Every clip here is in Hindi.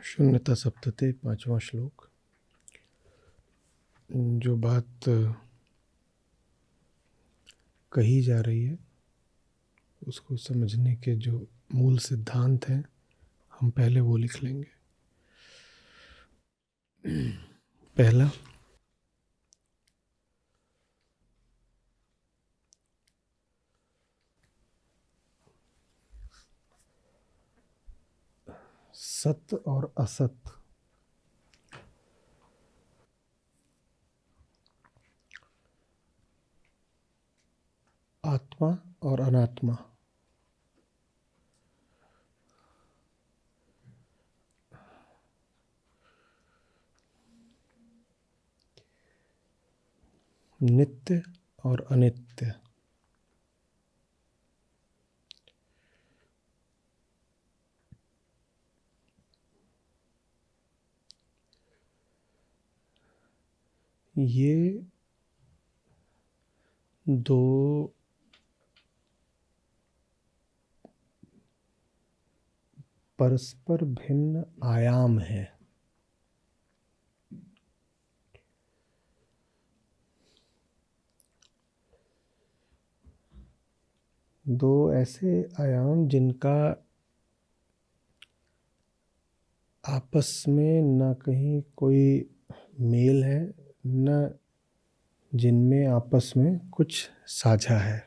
शून्यता सप्तते, 5वां श्लोक। जो बात कही जा रही है उसको समझने के जो मूल सिद्धांत हैं हम पहले वो लिख लेंगे। पहला, सत और असत आत्मा और अनात्मा नित्य और अनित्य ये दो परस्पर भिन्न आयाम हैं। दो ऐसे आयाम जिनका आपस में न कहीं कोई मेल है, न जिनमें आपस में कुछ साझा है।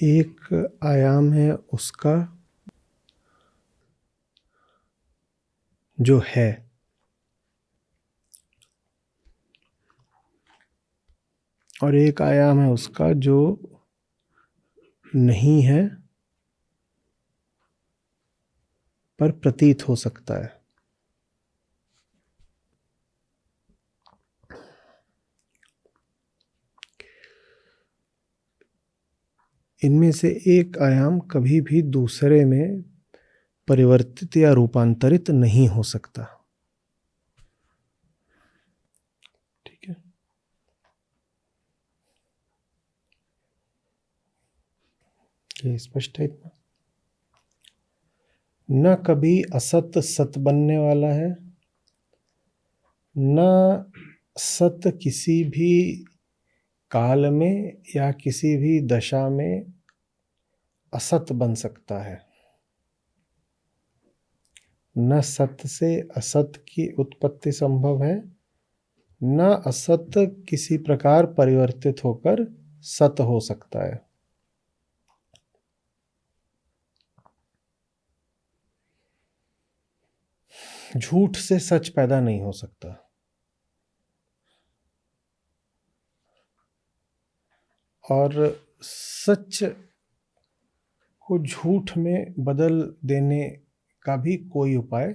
एक आयाम है उसका जो है, और एक आयाम है उसका जो नहीं है पर प्रतीत हो सकता है। इनमें से एक आयाम कभी भी दूसरे में परिवर्तित या रूपांतरित नहीं हो सकता। ठीक है, ये स्पष्ट है इतना। न कभी असत सत बनने वाला है, न सत किसी भी काल में या किसी भी दशा में असत बन सकता है। न सत से असत की उत्पत्ति संभव है, न असत किसी प्रकार परिवर्तित होकर सत हो सकता है। झूठ से सच पैदा नहीं हो सकता, और सच को झूठ में बदल देने का भी कोई उपाय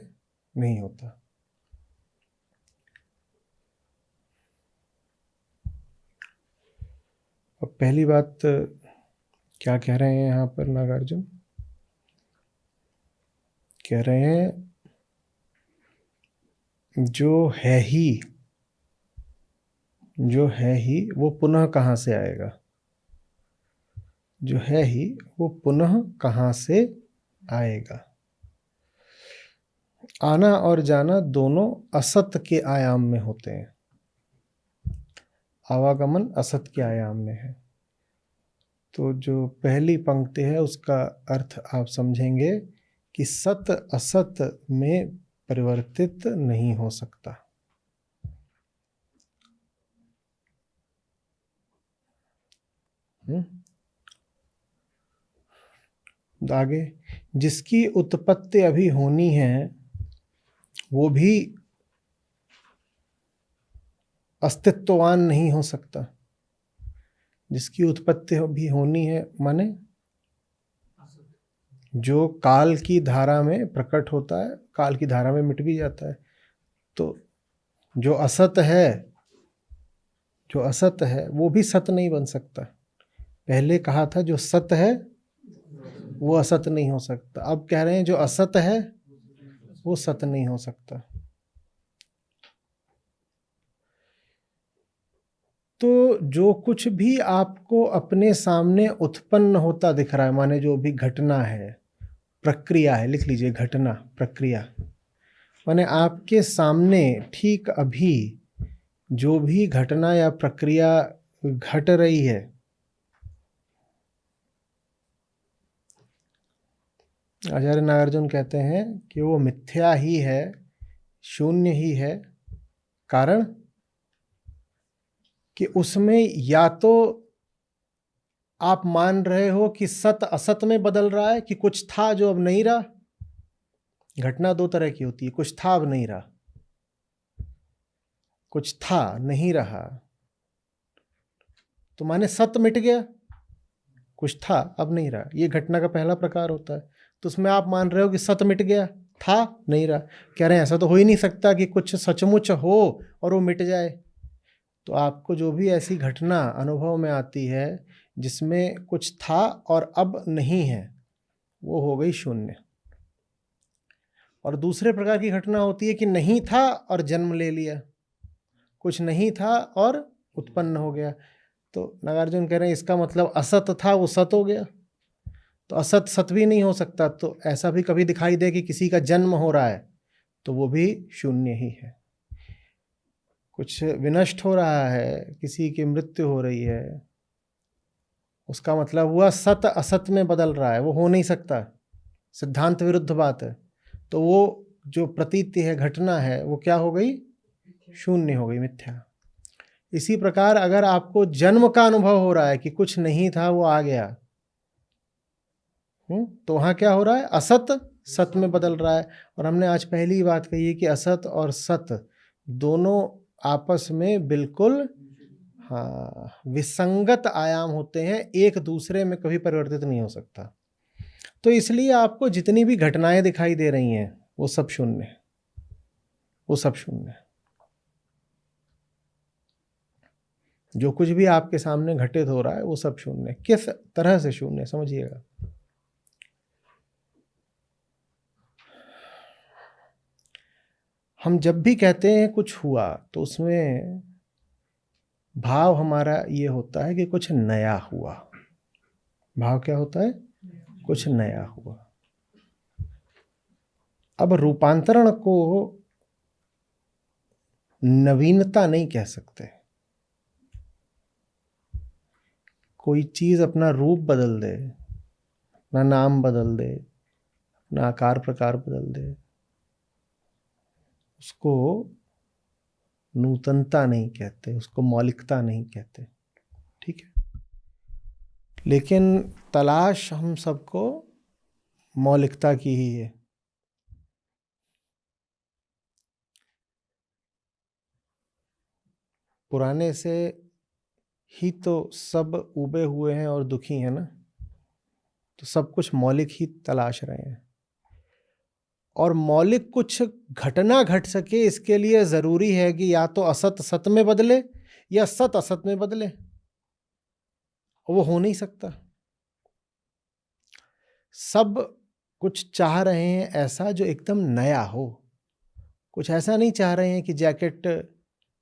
नहीं होता। अब पहली बात क्या कह रहे हैं यहाँ पर नागार्जुन? कह रहे हैं जो है ही वो पुनः कहाँ से आएगा? जो है ही वो पुनः कहाँ से आएगा? आना और जाना दोनों असत के आयाम में होते हैं। आवागमन असत के आयाम में है। तो जो पहली पंक्ति है उसका अर्थ आप समझेंगे कि सत असत में परिवर्तित नहीं हो सकता। आगे, जिसकी उत्पत्ति अभी होनी है वो भी अस्तित्ववान नहीं हो सकता। जिसकी उत्पत्ति भी होनी है माने जो काल की धारा में प्रकट होता है, काल की धारा में मिट भी जाता है। तो जो असत है वो भी सत नहीं बन सकता। पहले कहा था जो सत है वो असत नहीं हो सकता, अब कह रहे हैं जो असत है वो सत नहीं हो सकता। तो जो कुछ भी आपको अपने सामने उत्पन्न होता दिख रहा है, माने जो भी घटना है, प्रक्रिया है, लिख लीजिए घटना प्रक्रिया, माने आपके सामने ठीक अभी जो भी घटना या प्रक्रिया घट रही है, आचार्य नागार्जुन कहते हैं कि वो मिथ्या ही है, शून्य ही है। कारण कि उसमें या तो आप मान रहे हो कि सत असत में बदल रहा है, कि कुछ था जो अब नहीं रहा। घटना दो तरह की होती है, कुछ था अब नहीं रहा, कुछ था नहीं रहा, तो माने सत मिट गया, कुछ था अब नहीं रहा। ये घटना का पहला प्रकार होता है। तो उसमें आप मान रहे हो कि सत मिट गया, था नहीं रहा। कह रहे हैं ऐसा तो हो ही नहीं सकता कि कुछ सचमुच हो और वो मिट जाए। तो आपको जो भी ऐसी घटना अनुभव में आती है जिसमें कुछ था और अब नहीं है, वो हो गई शून्य। और दूसरे प्रकार की घटना होती है कि नहीं था और जन्म ले लिया, कुछ नहीं था और उत्पन्न हो गया। तो नागार्जुन कह रहे हैं इसका मतलब असत था वो सत हो गया। तो असत सत भी नहीं हो सकता। तो ऐसा भी कभी दिखाई दे कि किसी का जन्म हो रहा है तो वो भी शून्य ही है। कुछ विनष्ट हो रहा है, किसी की मृत्यु हो रही है, उसका मतलब हुआ सत असत में बदल रहा है, वो हो नहीं सकता, सिद्धांत विरुद्ध बात है। तो वो जो प्रतीति है, घटना है, वो क्या हो गई? शून्य हो गई, मिथ्या। इसी प्रकार अगर आपको जन्म का अनुभव हो रहा है कि कुछ नहीं था वो आ गया, तो वहां क्या हो रहा है? असत सत में बदल रहा है। और हमने आज पहली ही बात कही है कि असत और सत दोनों आपस में बिल्कुल विसंगत आयाम होते हैं, एक दूसरे में कभी परिवर्तित नहीं हो सकता। तो इसलिए आपको जितनी भी घटनाएं दिखाई दे रही हैं वो सब शून्य है, वो सब शून्य है। जो कुछ भी आपके सामने घटित हो रहा है वो सब शून्य है। किस तरह से शून्य, समझिएगा। हम जब भी कहते हैं कुछ हुआ तो उसमें भाव हमारा ये होता है कि कुछ नया हुआ। भाव क्या होता है? कुछ नया हुआ। अब रूपांतरण को नवीनता नहीं कह सकते। कोई चीज अपना रूप बदल दे, अपना नाम बदल दे, अपना आकार प्रकार बदल दे, उसको नूतनता नहीं कहते, उसको मौलिकता नहीं कहते। ठीक है, लेकिन तलाश हम सबको मौलिकता की ही है। पुराने से ही तो सब उबे हुए हैं और दुखी हैं ना। तो सब कुछ मौलिक ही तलाश रहे हैं। और मौलिक कुछ घटना घट सके इसके लिए जरूरी है कि या तो असत सत में बदले या सत असत में बदले। वो हो नहीं सकता। सब कुछ चाह रहे हैं ऐसा जो एकदम नया हो। कुछ ऐसा नहीं चाह रहे हैं कि जैकेट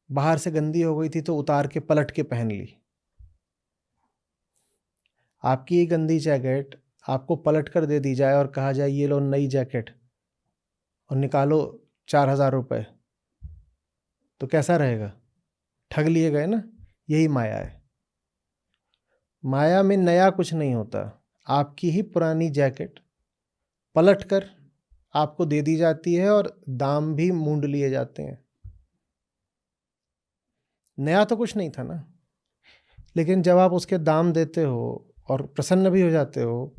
बाहर से गंदी हो गई थी तो उतार के पलट के पहन ली। आपकी ये गंदी जैकेट आपको पलट कर दे दी जाए और कहा जाए ये लो नई जैकेट और निकालो 4,000 रुपये, तो कैसा रहेगा? ठग लिए गए ना। यही माया है। माया में नया कुछ नहीं होता। आपकी ही पुरानी जैकेट पलट कर आपको दे दी जाती है और दाम भी मूंड लिए जाते हैं। नया तो कुछ नहीं था ना। लेकिन जब आप उसके दाम देते हो और प्रसन्न भी हो जाते हो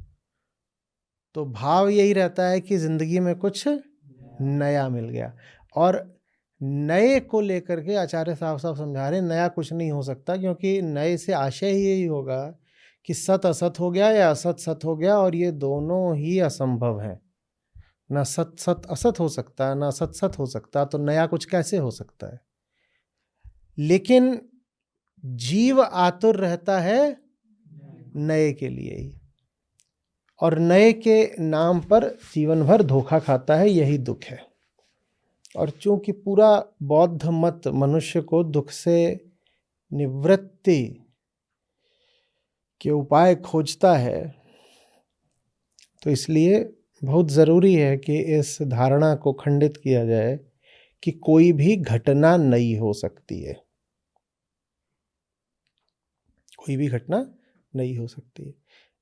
तो भाव यही रहता है कि जिंदगी में कुछ नया मिल गया। और नए को लेकर के आचार्य साहब समझा रहे नया कुछ नहीं हो सकता, क्योंकि नए से आशय ही यही होगा कि सत असत हो गया या असत सत हो गया, और ये दोनों ही असंभव है। ना सत सत असत हो सकता, ना असत सत हो सकता, तो नया कुछ कैसे हो सकता है? लेकिन जीव आतुर रहता है नए के लिए ही, और नए के नाम पर जीवन भर धोखा खाता है। यही दुख है। और चूंकि पूरा बौद्ध मत मनुष्य को दुख से निवृत्ति के उपाय खोजता है, तो इसलिए बहुत ज़रूरी है कि इस धारणा को खंडित किया जाए कि कोई भी घटना नई हो सकती है। कोई भी घटना नई हो सकती है।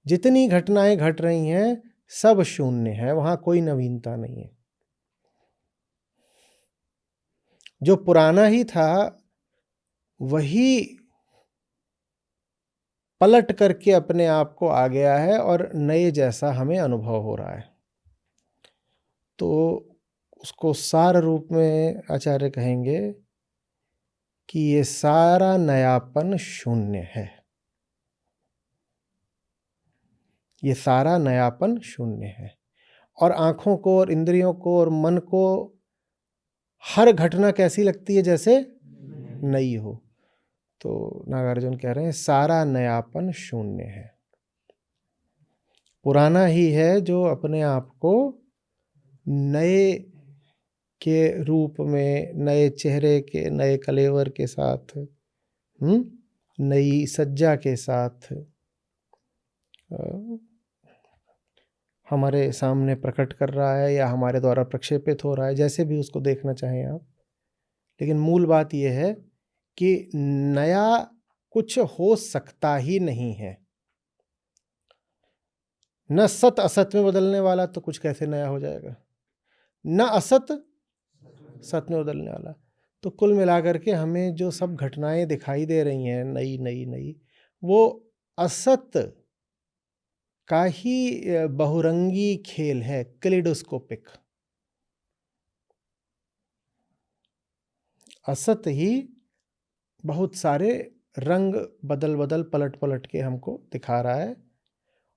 जितनी घटनाएं घट रही हैं सब शून्य है, वहां कोई नवीनता नहीं है। जो पुराना ही था वही पलट करके अपने आप को आ गया है और नए जैसा हमें अनुभव हो रहा है। तो उसको सार रूप में आचार्य कहेंगे कि ये सारा नयापन शून्य है। ये सारा नयापन शून्य है। और आंखों को और इंद्रियों को और मन को हर घटना कैसी लगती है? जैसे नई हो। तो नागार्जुन कह रहे हैं सारा नयापन शून्य है, पुराना ही है जो अपने आप को नए के रूप में, नए चेहरे के, नए कलेवर के साथ, नई सज्जा के साथ हमारे सामने प्रकट कर रहा है या हमारे द्वारा प्रक्षेपित हो रहा है, जैसे भी उसको देखना चाहें आप। लेकिन मूल बात यह है कि नया कुछ हो सकता ही नहीं है। न सत असत में बदलने वाला, तो कुछ कैसे नया हो जाएगा? न असत सत में बदलने वाला। तो कुल मिलाकर के हमें जो सब घटनाएं दिखाई दे रही हैं नई नई नई, वो असत का ही बहुरंगी खेल है, कैलिडोस्कोपिक। असत ही बहुत सारे रंग बदल बदल पलट पलट के हमको दिखा रहा है,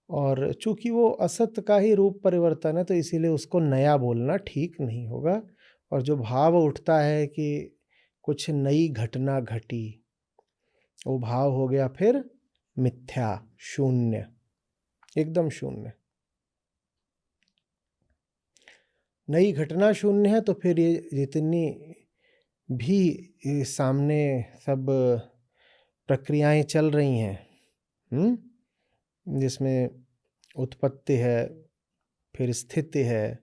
और चूंकि वो असत का ही रूप परिवर्तन है तो इसीलिए उसको नया बोलना ठीक नहीं होगा। और जो भाव उठता है कि कुछ नई घटना घटी, वो भाव हो गया फिर मिथ्या, शून्य, एकदम शून्य। नई घटना शून्य है तो फिर ये जितनी भी सामने सब प्रक्रियाएं चल रही हैं, जिसमें उत्पत्ति है, फिर स्थिति है,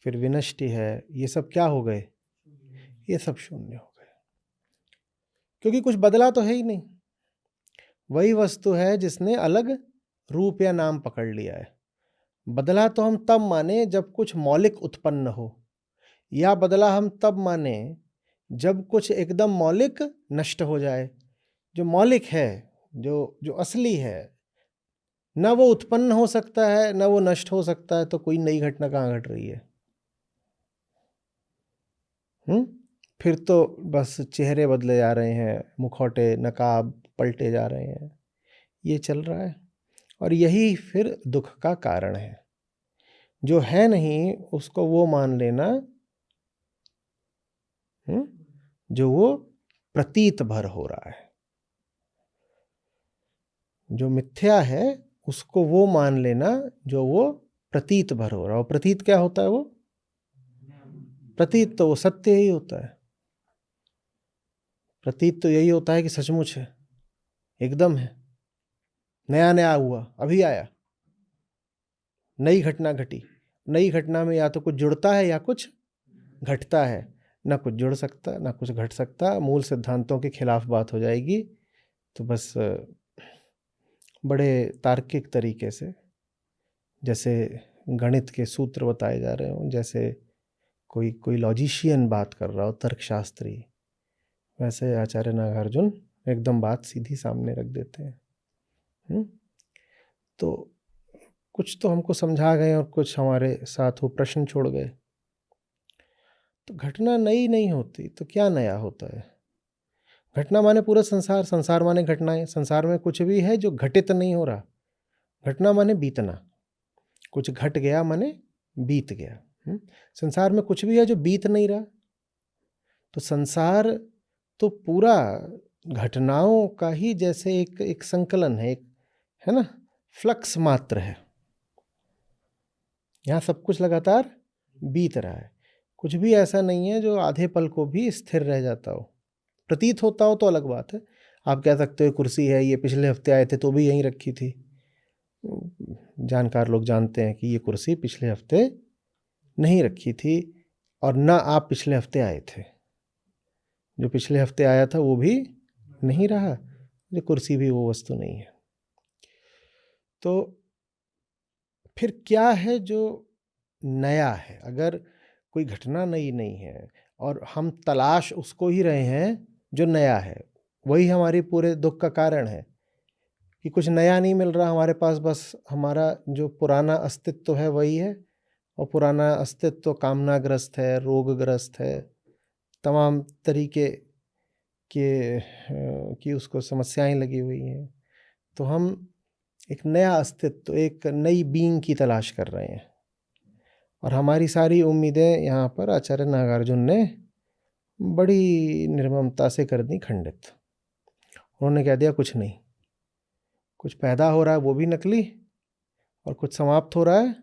फिर विनष्टि है, ये सब क्या हो गए? ये सब शून्य हो गए, क्योंकि कुछ बदला तो है ही नहीं। वही वस्तु है जिसने अलग रूप या नाम पकड़ लिया है। बदला तो हम तब माने जब कुछ मौलिक उत्पन्न हो, या बदला हम तब माने जब कुछ एकदम मौलिक नष्ट हो जाए। जो मौलिक है, जो असली है, ना वो उत्पन्न हो सकता है ना वो नष्ट हो सकता है, तो कोई नई घटना कहाँ घट रही है? फिर तो बस चेहरे बदले जा रहे हैं, मुखौटे नकाब पलटे जा रहे हैं, ये चल रहा है। और यही फिर दुख का कारण है। जो है नहीं उसको वो मान लेना जो वो प्रतीत भर हो रहा है। जो मिथ्या है उसको वो मान लेना जो वो प्रतीत भर हो रहा है। प्रतीत क्या होता है? वो प्रतीत तो वो सत्य ही होता है। प्रतीत तो यही होता है कि सचमुच है, एकदम है, नया नया हुआ, अभी आया, नई घटना घटी। नई घटना में या तो कुछ जुड़ता है या कुछ घटता है, ना कुछ जुड़ सकता ना कुछ घट सकता। मूल सिद्धांतों के खिलाफ बात हो जाएगी। तो बस बड़े तार्किक तरीके से, जैसे गणित के सूत्र बताए जा रहे हों, जैसे कोई लॉजिशियन बात कर रहा हो, तर्कशास्त्री, वैसे आचार्य नागार्जुन एकदम बात सीधी सामने रख देते हैं। तो कुछ तो हमको समझा गए और कुछ हमारे साथ वो प्रश्न छोड़ गए। तो घटना नई नहीं होती तो क्या नया होता है? घटना माने पूरा संसार, संसार माने घटनाएं। संसार में कुछ भी है जो घटित नहीं हो रहा। घटना माने बीतना, कुछ घट गया माने बीत गया। संसार में कुछ भी है जो बीत नहीं रहा। तो संसार तो पूरा घटनाओं का ही जैसे एक संकलन है, एक है ना, फ्लक्स मात्र है। यहाँ सब कुछ लगातार बीत रहा है। कुछ भी ऐसा नहीं है जो आधे पल को भी स्थिर रह जाता हो। प्रतीत होता हो तो अलग बात है, आप कह सकते हो कुर्सी है, ये पिछले हफ्ते आए थे तो भी यहीं रखी थी। जानकार लोग जानते हैं कि ये कुर्सी पिछले हफ्ते नहीं रखी थी, और ना आप पिछले हफ्ते आए थे। जो पिछले हफ्ते आया था वो भी नहीं रहा, जो कुर्सी भी वो वस्तु नहीं है। तो फिर क्या है जो नया है? अगर कोई घटना नई नहीं है और हम तलाश उसको ही रहे हैं जो नया है, वही हमारी पूरे दुख का कारण है कि कुछ नया नहीं मिल रहा हमारे पास, बस हमारा जो पुराना अस्तित्व है वही है, और पुराना अस्तित्व कामनाग्रस्त है, रोगग्रस्त है, तमाम तरीके के की उसको समस्याएं लगी हुई हैं। तो हम एक नया अस्तित्व, एक नई बीइंग की तलाश कर रहे हैं, और हमारी सारी उम्मीदें यहाँ पर आचार्य नागार्जुन ने बड़ी निर्ममता से कर दी खंडित। उन्होंने कह दिया कुछ नहीं, कुछ पैदा हो रहा है वो भी नकली, और कुछ समाप्त हो रहा है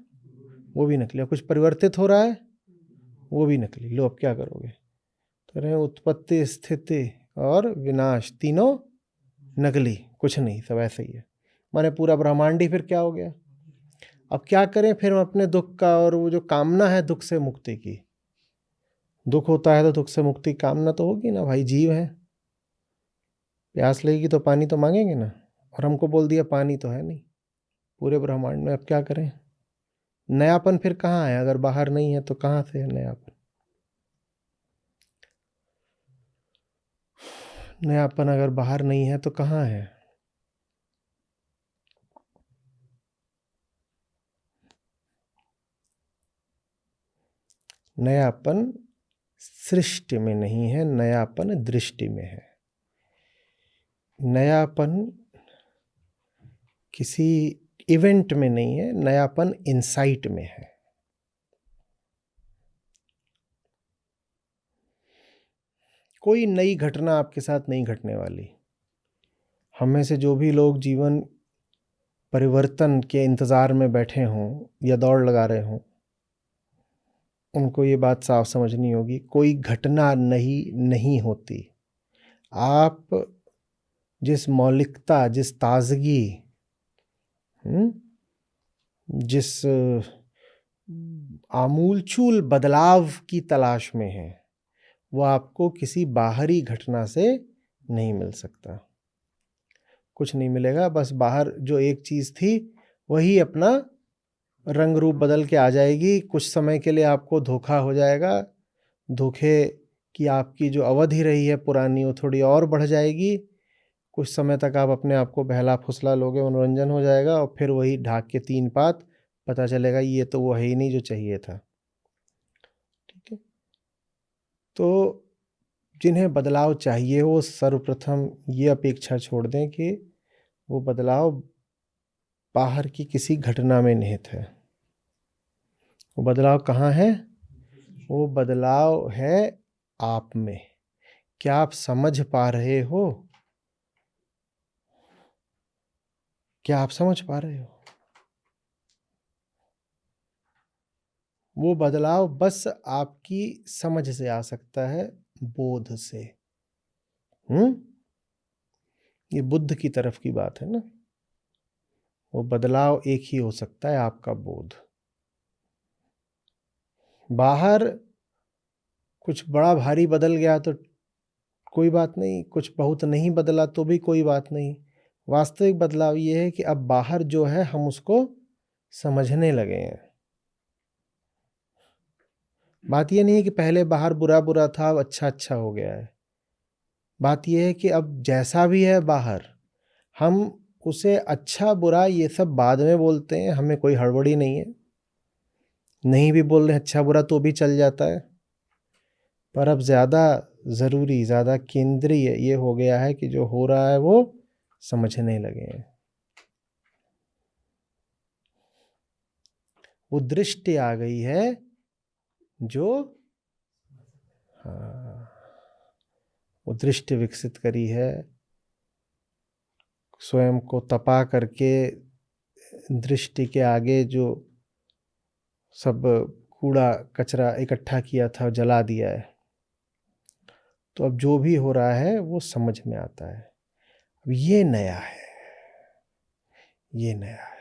वो भी नकली, और कुछ परिवर्तित हो रहा है वो भी नकली। लो अब क्या करोगे? तो रहे उत्पत्ति, स्थिति और विनाश तीनों नकली, कुछ नहीं, सब ऐसे ही है। माने पूरा ब्रह्मांड ही फिर क्या हो गया? अब क्या करें फिर हम अपने दुख का, और वो जो कामना है दुख से मुक्ति की, दुख होता है तो दुख से मुक्ति की कामना तो होगी ना भाई, जीव है, प्यास लगेगी तो पानी तो मांगेंगे ना, और हमको बोल दिया पानी तो है नहीं पूरे ब्रह्मांड में। अब क्या करें? नयापन फिर कहाँ है? अगर बाहर नहीं है तो कहाँ से है नयापन? नयापन अगर बाहर नहीं है तो कहाँ है? नयापन सृष्टि में नहीं है, नयापन दृष्टि में है। नयापन किसी इवेंट में नहीं है, नयापन इंसाइट में है। कोई नई घटना आपके साथ नहीं घटने वाली। हम में से जो भी लोग जीवन परिवर्तन के इंतज़ार में बैठे हों या दौड़ लगा रहे हों, उनको ये बात साफ समझनी होगी, कोई घटना नहीं होती। आप जिस मौलिकता, जिस ताजगी, जिस आमूलचूल बदलाव की तलाश में है, वो आपको किसी बाहरी घटना से नहीं मिल सकता। कुछ नहीं मिलेगा, बस बाहर जो एक चीज़ थी वही अपना रंग रूप बदल के आ जाएगी। कुछ समय के लिए आपको धोखा हो जाएगा, धोखे की आपकी जो अवधि रही है पुरानी वो थोड़ी और बढ़ जाएगी। कुछ समय तक आप अपने आप को बहला फुसला लोगे, मनोरंजन हो जाएगा, और फिर वही ढाक के तीन पात, पता चलेगा ये तो वो है ही नहीं जो चाहिए था। ठीक है, तो जिन्हें बदलाव चाहिए वो सर्वप्रथम ये अपेक्षा छोड़ दें कि वो बदलाव बाहर की किसी घटना में निहित है। वो बदलाव कहाँ है? वो बदलाव है आप में। क्या आप समझ पा रहे हो? क्या आप समझ पा रहे हो? वो बदलाव बस आपकी समझ से आ सकता है, बोध से। ये बुद्ध की तरफ की बात है ना। वो बदलाव एक ही हो सकता है, आपका बोध। बाहर कुछ बड़ा भारी बदल गया तो कोई बात नहीं, कुछ बहुत नहीं बदला तो भी कोई बात नहीं। वास्तविक बदलाव ये है कि अब बाहर जो है हम उसको समझने लगे हैं। बात ये नहीं है कि पहले बाहर बुरा बुरा था अब अच्छा अच्छा हो गया है। बात ये है कि अब जैसा भी है बाहर, हम उसे अच्छा बुरा ये सब बाद में बोलते हैं, हमें कोई हड़बड़ी नहीं है। नहीं भी बोल रहे अच्छा बुरा तो भी चल जाता है, पर अब ज़्यादा ज़रूरी, ज़्यादा केंद्रीय ये हो गया है कि जो हो रहा है वो समझने लगे हैं। वो दृष्टि आ गई है जो, हाँ, वो दृष्टि विकसित करी है, स्वयं को तपा करके दृष्टि के आगे जो सब कूड़ा कचरा इकट्ठा किया था जला दिया है। तो अब जो भी हो रहा है वो समझ में आता है। अब ये नया है, ये नया है।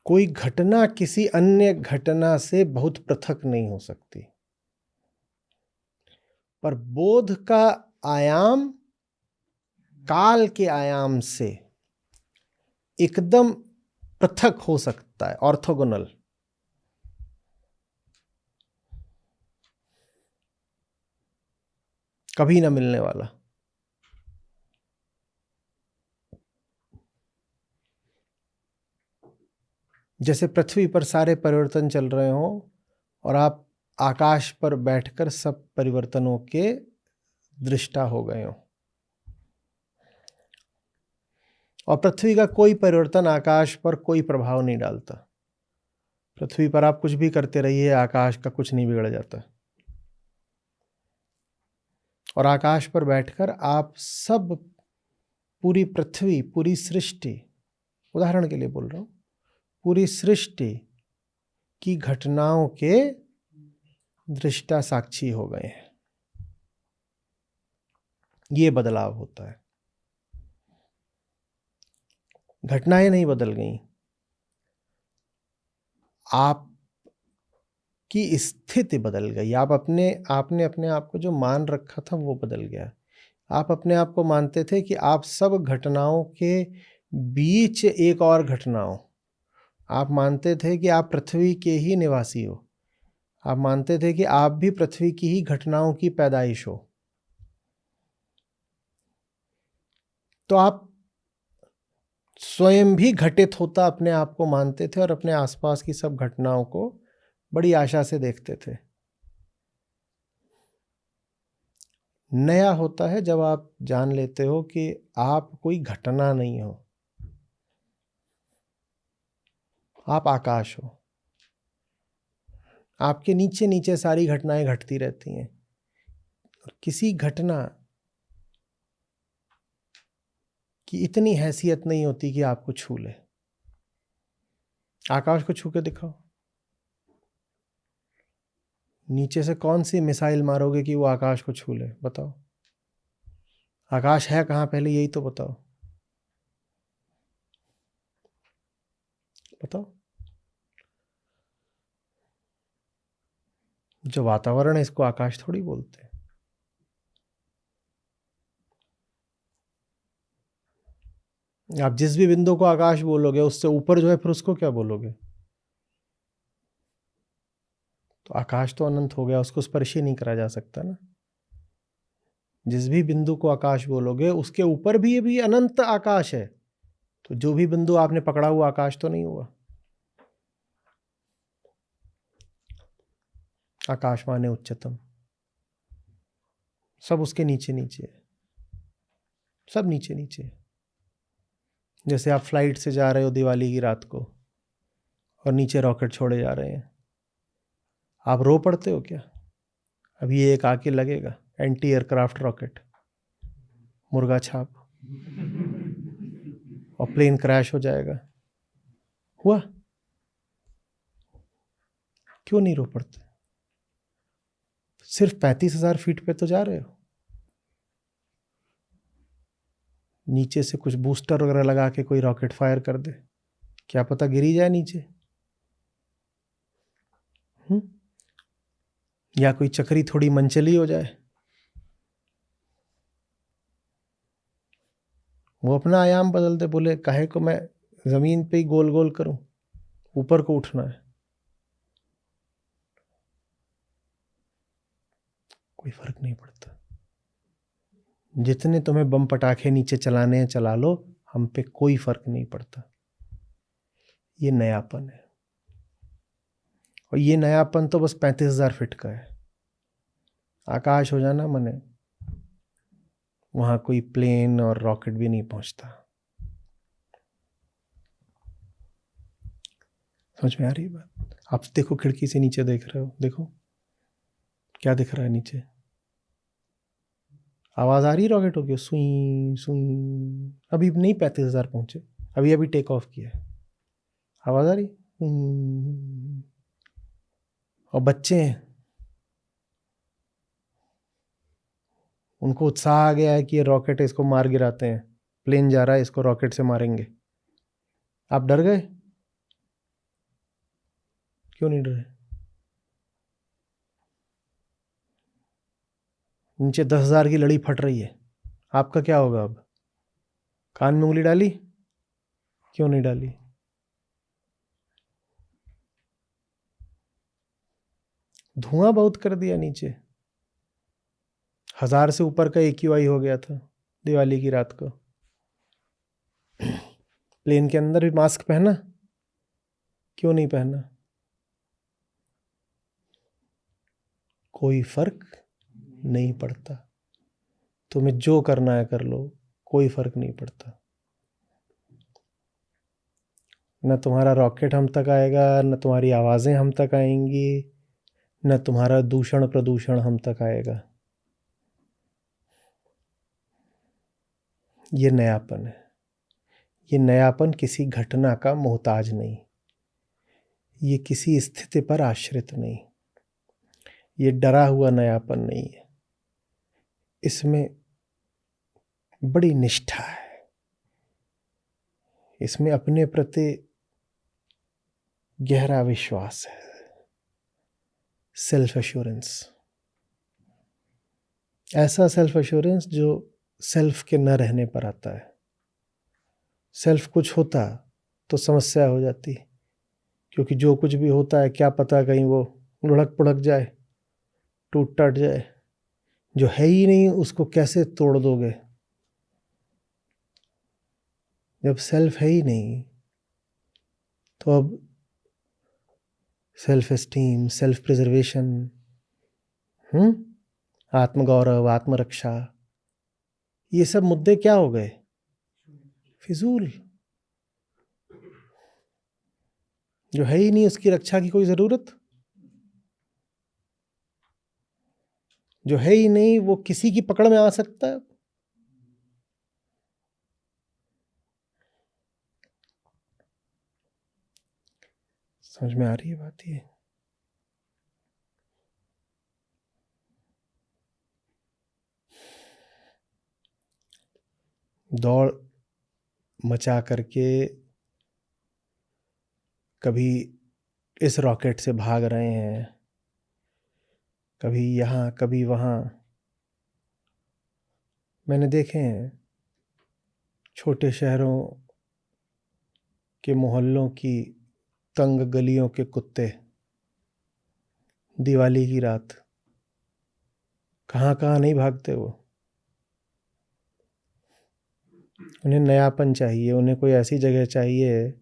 कोई घटना किसी अन्य घटना से बहुत पृथक नहीं हो सकती, पर बोध का आयाम काल के आयाम से एकदम पृथक हो सकता है, ऑर्थोगोनल। कभी ना मिलने वाला। जैसे पृथ्वी पर सारे परिवर्तन चल रहे हों और आप आकाश पर बैठकर सब परिवर्तनों के दृष्टा हो गए हो, और पृथ्वी का कोई परिवर्तन आकाश पर कोई प्रभाव नहीं डालता। पृथ्वी पर आप कुछ भी करते रहिए, आकाश का कुछ नहीं बिगड़ जाता। और आकाश पर बैठकर आप सब, पूरी पृथ्वी, पूरी सृष्टि, उदाहरण के लिए बोल रहा हूं, पूरी सृष्टि की घटनाओं के दृष्टा साक्षी हो गए हैं। ये बदलाव होता है। घटनाएं नहीं बदल गई, आप की स्थिति बदल गई। आपने अपने आप को जो मान रखा था वो बदल गया। आप अपने आप को मानते थे कि आप सब घटनाओं के बीच एक और घटना हो। आप मानते थे कि आप पृथ्वी के ही निवासी हो। आप मानते थे कि आप भी पृथ्वी की ही घटनाओं की पैदाइश हो। तो आप स्वयं भी घटित होता अपने आप को मानते थे और अपने आसपास की सब घटनाओं को बड़ी आशा से देखते थे। नया होता है जब आप जान लेते हो कि आप कोई घटना नहीं हो, आप आकाश हो। आपके नीचे नीचे सारी घटनाएं घटती रहती हैं, और किसी घटना की इतनी हैसियत नहीं होती कि आपको छू ले। आकाश को छू के दिखाओ, नीचे से कौन सी मिसाइल मारोगे कि वो आकाश को छू ले? बताओ, आकाश है कहाँ पहले यही तो बताओ। बताओ। जो वातावरण है इसको आकाश थोड़ी बोलते हैं। आप जिस भी बिंदु को आकाश बोलोगे उससे ऊपर जो है फिर उसको क्या बोलोगे? तो आकाश तो अनंत हो गया, उसको स्पर्श ही नहीं करा जा सकता ना। जिस भी बिंदु को आकाश बोलोगे उसके ऊपर भी ये भी अनंत आकाश है। तो जो भी बिंदु आपने पकड़ा हुआ आकाश तो नहीं हुआ। आकाश माने उच्चतम, सब उसके नीचे नीचे है, सब नीचे नीचे है। जैसे आप फ्लाइट से जा रहे हो दिवाली की रात को और नीचे रॉकेट छोड़े जा रहे हैं, आप रो पड़ते हो क्या? अभी ये एक आके लगेगा, एंटी एयरक्राफ्ट रॉकेट, मुर्गा छाप, और प्लेन क्रैश हो जाएगा। हुआ? क्यों नहीं रो पड़ते? सिर्फ 35,000 फीट पे तो जा रहे हो। नीचे से कुछ बूस्टर वगैरह लगा के कोई रॉकेट फायर कर दे, क्या पता गिरी जाए नीचे। या कोई चक्री थोड़ी मनचली हो जाए, वो अपना आयाम बदल दे, बोले काहे को मैं जमीन पे ही गोल गोल करूं, ऊपर को उठना है। कोई फर्क नहीं पड़ता। जितने तुम्हें बम पटाखे नीचे चलाने हैं चला लो, हम पे कोई फर्क नहीं पड़ता। ये नयापन है, और ये नयापन तो बस 35,000 फीट का है। आकाश हो जाना मने वहां कोई प्लेन और रॉकेट भी नहीं पहुंचता। समझ में आ रही बात? आप देखो, खिड़की से नीचे देख रहे हो, देखो क्या दिख रहा है नीचे। आवाज आ रही है रॉकेटों की, सुई सुई। अभी नहीं 35,000 पहुंचे, अभी अभी टेक ऑफ किया है, आवाज आ रही। और बच्चे हैं, उनको उत्साह आ गया है कि ये रॉकेट है, इसको मार गिराते हैं, प्लेन जा रहा है, इसको रॉकेट से मारेंगे। आप डर गए? क्यों नहीं डरे? नीचे 10,000 की लड़ी फट रही है, आपका क्या होगा अब? कान में उंगली डाली? क्यों नहीं डाली? धुआं बहुत कर दिया नीचे, 1000 से ऊपर का AQI हो गया था दिवाली की रात को। प्लेन के अंदर भी मास्क पहना? क्यों नहीं पहना? कोई फर्क नहीं पड़ता, तुम्हें जो करना है कर लो, कोई फर्क नहीं पड़ता। न तुम्हारा रॉकेट हम तक आएगा, न तुम्हारी आवाज़ें हम तक आएंगी, न तुम्हारा दूषण प्रदूषण हम तक आएगा। ये नयापन है। ये नयापन किसी घटना का मोहताज नहीं, ये किसी स्थिति पर आश्रित नहीं, ये डरा हुआ नयापन नहीं है। इसमें बड़ी निष्ठा है, इसमें अपने प्रति गहरा विश्वास है, सेल्फ एश्योरेंस। ऐसा सेल्फ एश्योरेंस जो सेल्फ के न रहने पर आता है। सेल्फ कुछ होता तो समस्या हो जाती, क्योंकि जो कुछ भी होता है क्या पता कहीं वो लुढ़क पुढ़क जाए, टूट टाट जाए। जो है ही नहीं उसको कैसे तोड़ दोगे? जब सेल्फ है ही नहीं तो अब सेल्फ एस्टीम, सेल्फ प्रिजर्वेशन, आत्मगौरव, आत्मरक्षा, ये सब मुद्दे क्या हो गए? फिजूल। जो है ही नहीं उसकी रक्षा की कोई जरूरत, जो है ही नहीं वो किसी की पकड़ में आ सकता है? समझ में आ रही है बात? ये दौड़ मचा करके कभी इस रॉकेट से भाग रहे हैं, कभी यहाँ कभी वहाँ। मैंने देखे हैं छोटे शहरों के मोहल्लों की तंग गलियों के कुत्ते दिवाली की रात कहाँ कहाँ नहीं भागते वो। उन्हें नयापन चाहिए, उन्हें कोई ऐसी जगह चाहिए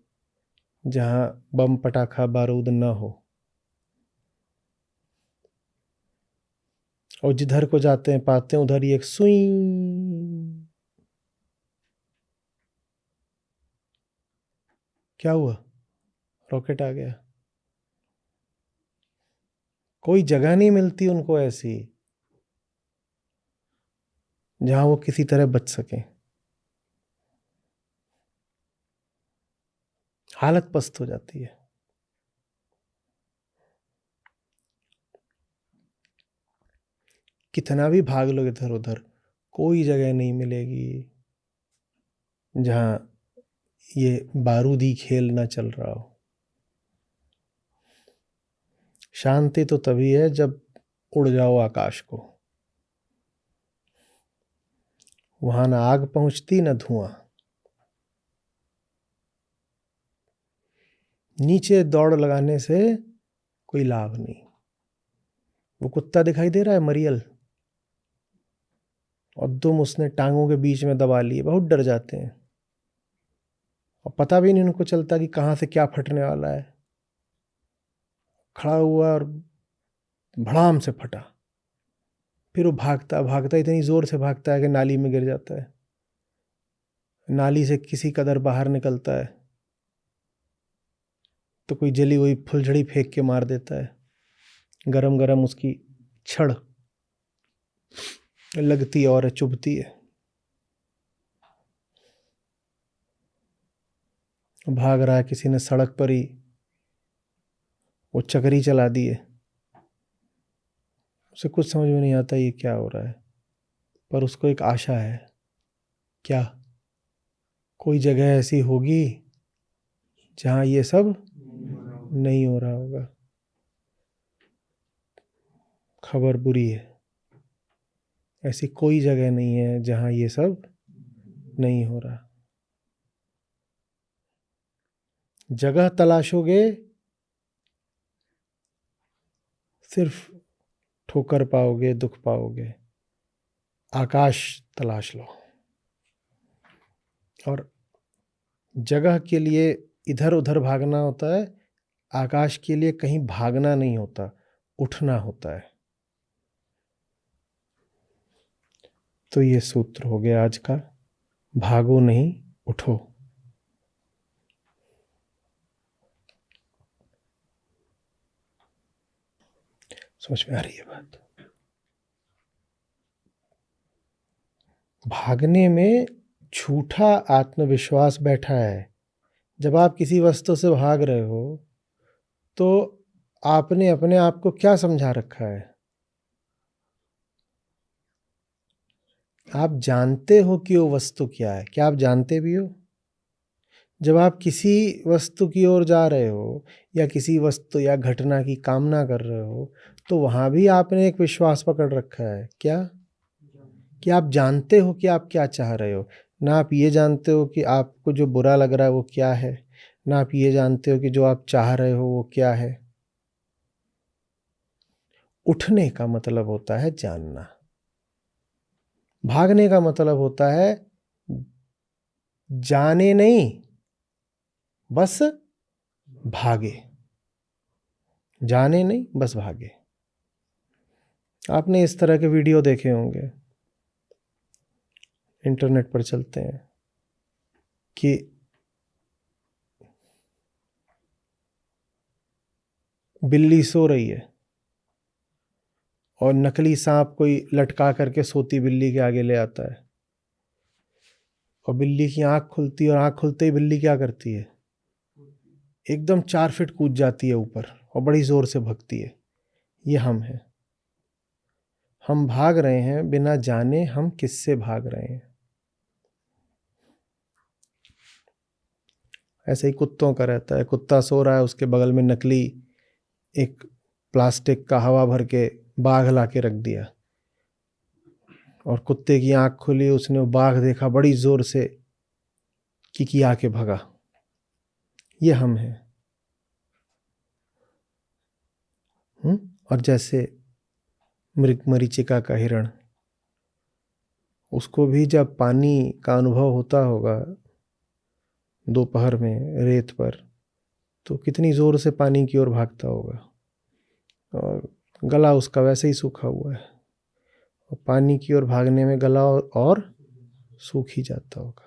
जहाँ बम पटाखा बारूद न हो, और जिधर को जाते हैं पाते हैं उधर ही एक सुई। क्या हुआ? रॉकेट आ गया। कोई जगह नहीं मिलती उनको ऐसी जहां वो किसी तरह बच सके। हालत पस्त हो जाती है। कितना भी भाग लो इधर उधर, कोई जगह नहीं मिलेगी जहां ये बारूदी खेल ना चल रहा हो। शांति तो तभी है जब उड़ जाओ आकाश को, वहां ना आग पहुंचती ना धुआं। नीचे दौड़ लगाने से कोई लाभ नहीं। वो कुत्ता दिखाई दे रहा है मरियल, और दुम उसने टांगों के बीच में दबा लिए, बहुत डर जाते हैं और पता भी नहीं उनको चलता कि कहाँ से क्या फटने वाला है। खड़ा हुआ और भड़ाम से फटा। फिर वो भागता भागता इतनी जोर से भागता है कि नाली में गिर जाता है। नाली से किसी कदर बाहर निकलता है तो कोई जली हुई फुलझड़ी फेंक के मार देता है। गरम गरम उसकी छड़ लगती है और चुभती है। भाग रहा है, किसी ने सड़क पर ही वो चक्री चला दी है। उसे कुछ समझ में नहीं आता ये क्या हो रहा है। पर उसको एक आशा है, क्या कोई जगह ऐसी होगी जहां ये सब नहीं हो रहा होगा। खबर बुरी है, ऐसी कोई जगह नहीं है जहां ये सब नहीं हो रहा। जगह तलाशोगे सिर्फ ठोकर पाओगे, दुख पाओगे। आकाश तलाश लो। और जगह के लिए इधर उधर भागना होता है, आकाश के लिए कहीं भागना नहीं होता, उठना होता है। तो ये सूत्र हो गया आज का, भागो नहीं, उठो। समझ में आ रही है बात? भागने में झूठा आत्मविश्वास बैठा है। जब आप किसी वस्तु से भाग रहे हो तो आपने अपने आप को क्या समझा रखा है? आप जानते हो कि वो वस्तु क्या है? क्या आप जानते भी हो? जब आप किसी वस्तु की ओर जा रहे हो या किसी वस्तु या घटना की कामना कर रहे हो तो वहां भी आपने एक विश्वास पकड़ रखा है। क्या? कि आप जानते हो कि आप क्या चाह रहे हो। ना आप ये जानते हो कि आपको जो बुरा लग रहा है वो क्या है, ना आप ये जानते हो कि जो आप चाह रहे हो वो क्या है। उठने का मतलब होता है जानना। भागने का मतलब होता है जाने नहीं, बस भागे। जाने नहीं, बस भागे। आपने इस तरह के वीडियो देखे होंगे, इंटरनेट पर चलते हैं, कि बिल्ली सो रही है और नकली सांप कोई लटका करके सोती बिल्ली के आगे ले आता है, और बिल्ली की आंख खुलती है, और आंख खुलते ही बिल्ली क्या करती है? एकदम 4 फीट कूद जाती है ऊपर और बड़ी जोर से भगती है। ये हम हैं। हम भाग रहे हैं बिना जाने हम किससे भाग रहे हैं। ऐसे ही कुत्तों का रहता है, कुत्ता सो रहा है, उसके बगल में नकली एक प्लास्टिक का हवा भर के बाघ ला के रख दिया, और कुत्ते की आंख खुली, उसने वो बाघ देखा, बड़ी जोर से किकिया के भगा। ये हम हैं। और जैसे मरीचिका का हिरण, उसको भी जब पानी का अनुभव होता होगा दोपहर में रेत पर, तो कितनी जोर से पानी की ओर भागता होगा, और गला उसका वैसे ही सूखा हुआ है, और पानी की ओर भागने में गला और सूख ही जाता होगा।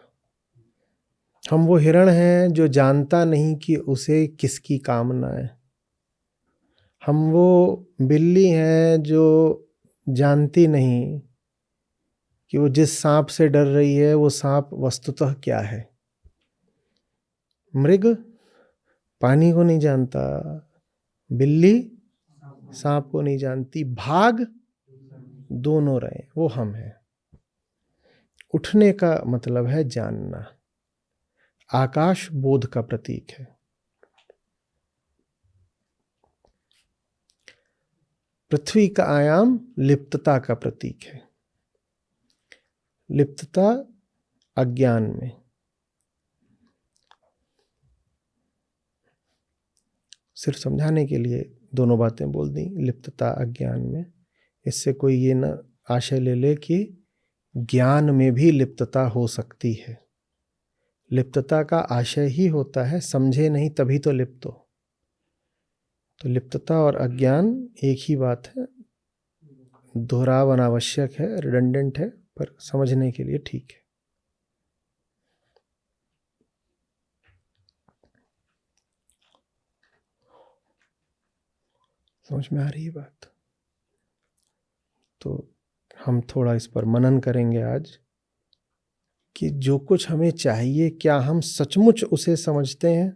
हम वो हिरण हैं जो जानता नहीं कि उसे किसकी कामना है। हम वो बिल्ली हैं जो जानती नहीं कि वो जिस सांप से डर रही है वो सांप वस्तुतः क्या है। मृग पानी को नहीं जानता, बिल्ली सांप को नहीं जानती, भाग दोनों रहे, वो हम हैं। उठने का मतलब है जानना। आकाश बोध का प्रतीक है। पृथ्वी का आयाम लिप्तता का प्रतीक है। लिप्तता अज्ञान में। सिर्फ समझाने के लिए दोनों बातें बोल दी, लिप्तता अज्ञान में। इससे कोई ये ना आशय ले ले कि ज्ञान में भी लिप्तता हो सकती है। लिप्तता का आशय ही होता है समझे नहीं तभी तो लिप्त हो। तो लिप्तता और अज्ञान एक ही बात है, दोहराव अनावश्यक है, रिडंडेंट है, पर समझने के लिए ठीक है। समझ में आ रही है बात? तो हम थोड़ा इस पर मनन करेंगे आज कि जो कुछ हमें चाहिए क्या हम सचमुच उसे समझते हैं,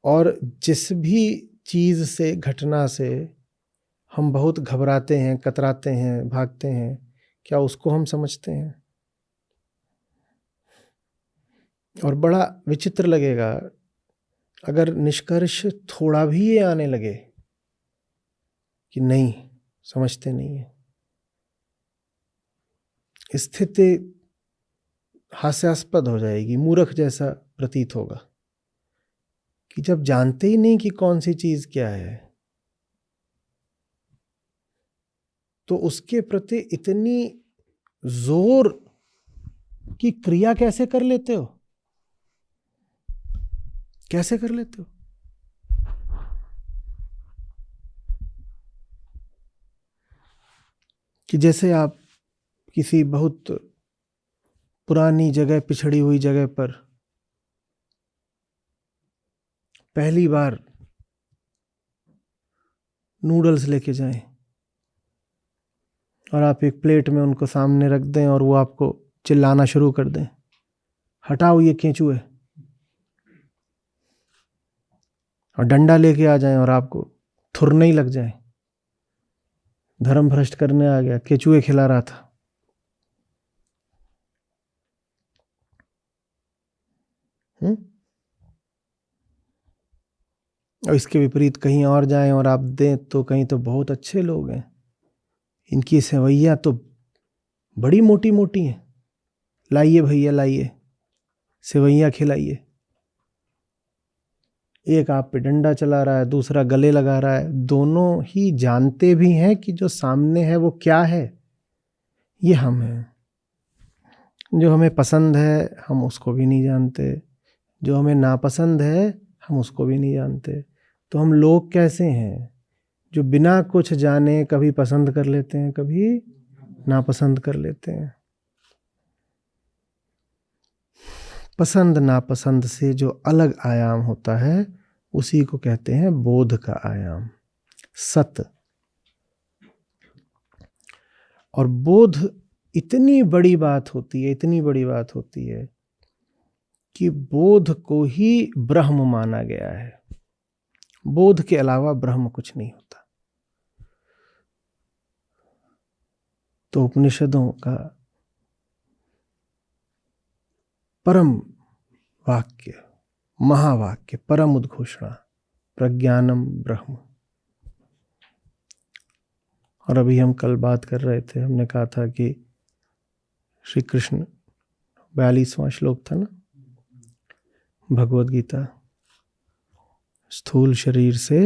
और जिस भी चीज़ से, घटना से हम बहुत घबराते हैं, कतराते हैं, भागते हैं, क्या उसको हम समझते हैं? और बड़ा विचित्र लगेगा अगर निष्कर्ष थोड़ा भी ये आने लगे कि नहीं, समझते नहीं है। स्थिति हास्यास्पद हो जाएगी, मूर्ख जैसा प्रतीत होगा कि जब जानते ही नहीं कि कौन सी चीज क्या है, तो उसके प्रति इतनी जोर की क्रिया कैसे कर लेते हो? कैसे कर लेते हो? कि जैसे आप किसी बहुत पुरानी जगह, पिछड़ी हुई जगह पर पहली बार नूडल्स लेके जाएं और आप एक प्लेट में उनको सामने रख दें और वो आपको चिल्लाना शुरू कर दें, हटाओ ये केंचुए, और डंडा लेके आ जाएं और आपको थुरने ही लग जाए, धर्म भ्रष्ट करने आ गया, केचुए खिला रहा था। और इसके विपरीत कहीं और जाएं और आप दें तो कहीं तो बहुत अच्छे लोग हैं, इनकी सेवैयां तो बड़ी मोटी मोटी हैं, लाइए भैया लाइए, सेवैयां खिलाइए। एक आप पे डंडा चला रहा है, दूसरा गले लगा रहा है। दोनों ही जानते भी हैं कि जो सामने है वो क्या है, ये हम हैं। जो हमें पसंद है हम उसको भी नहीं जानते, जो हमें नापसंद है हम उसको भी नहीं जानते। तो हम लोग कैसे हैं? जो बिना कुछ जाने कभी पसंद कर लेते हैं, कभी नापसंद कर लेते हैं। पसंद नापसंद से जो अलग आयाम होता है उसी को कहते हैं बोध का आयाम, सत। और बोध इतनी बड़ी बात होती है, इतनी बड़ी बात होती है कि बोध को ही ब्रह्म माना गया है। बोध के अलावा ब्रह्म कुछ नहीं होता। तो उपनिषदों का परम वाक्य, महावाक्य, परम उद्घोषणा प्रज्ञानम ब्रह्म। और अभी हम कल बात कर रहे थे, हमने कहा था कि श्री कृष्ण 42वां श्लोक था ना भगवद गीता, स्थूल शरीर से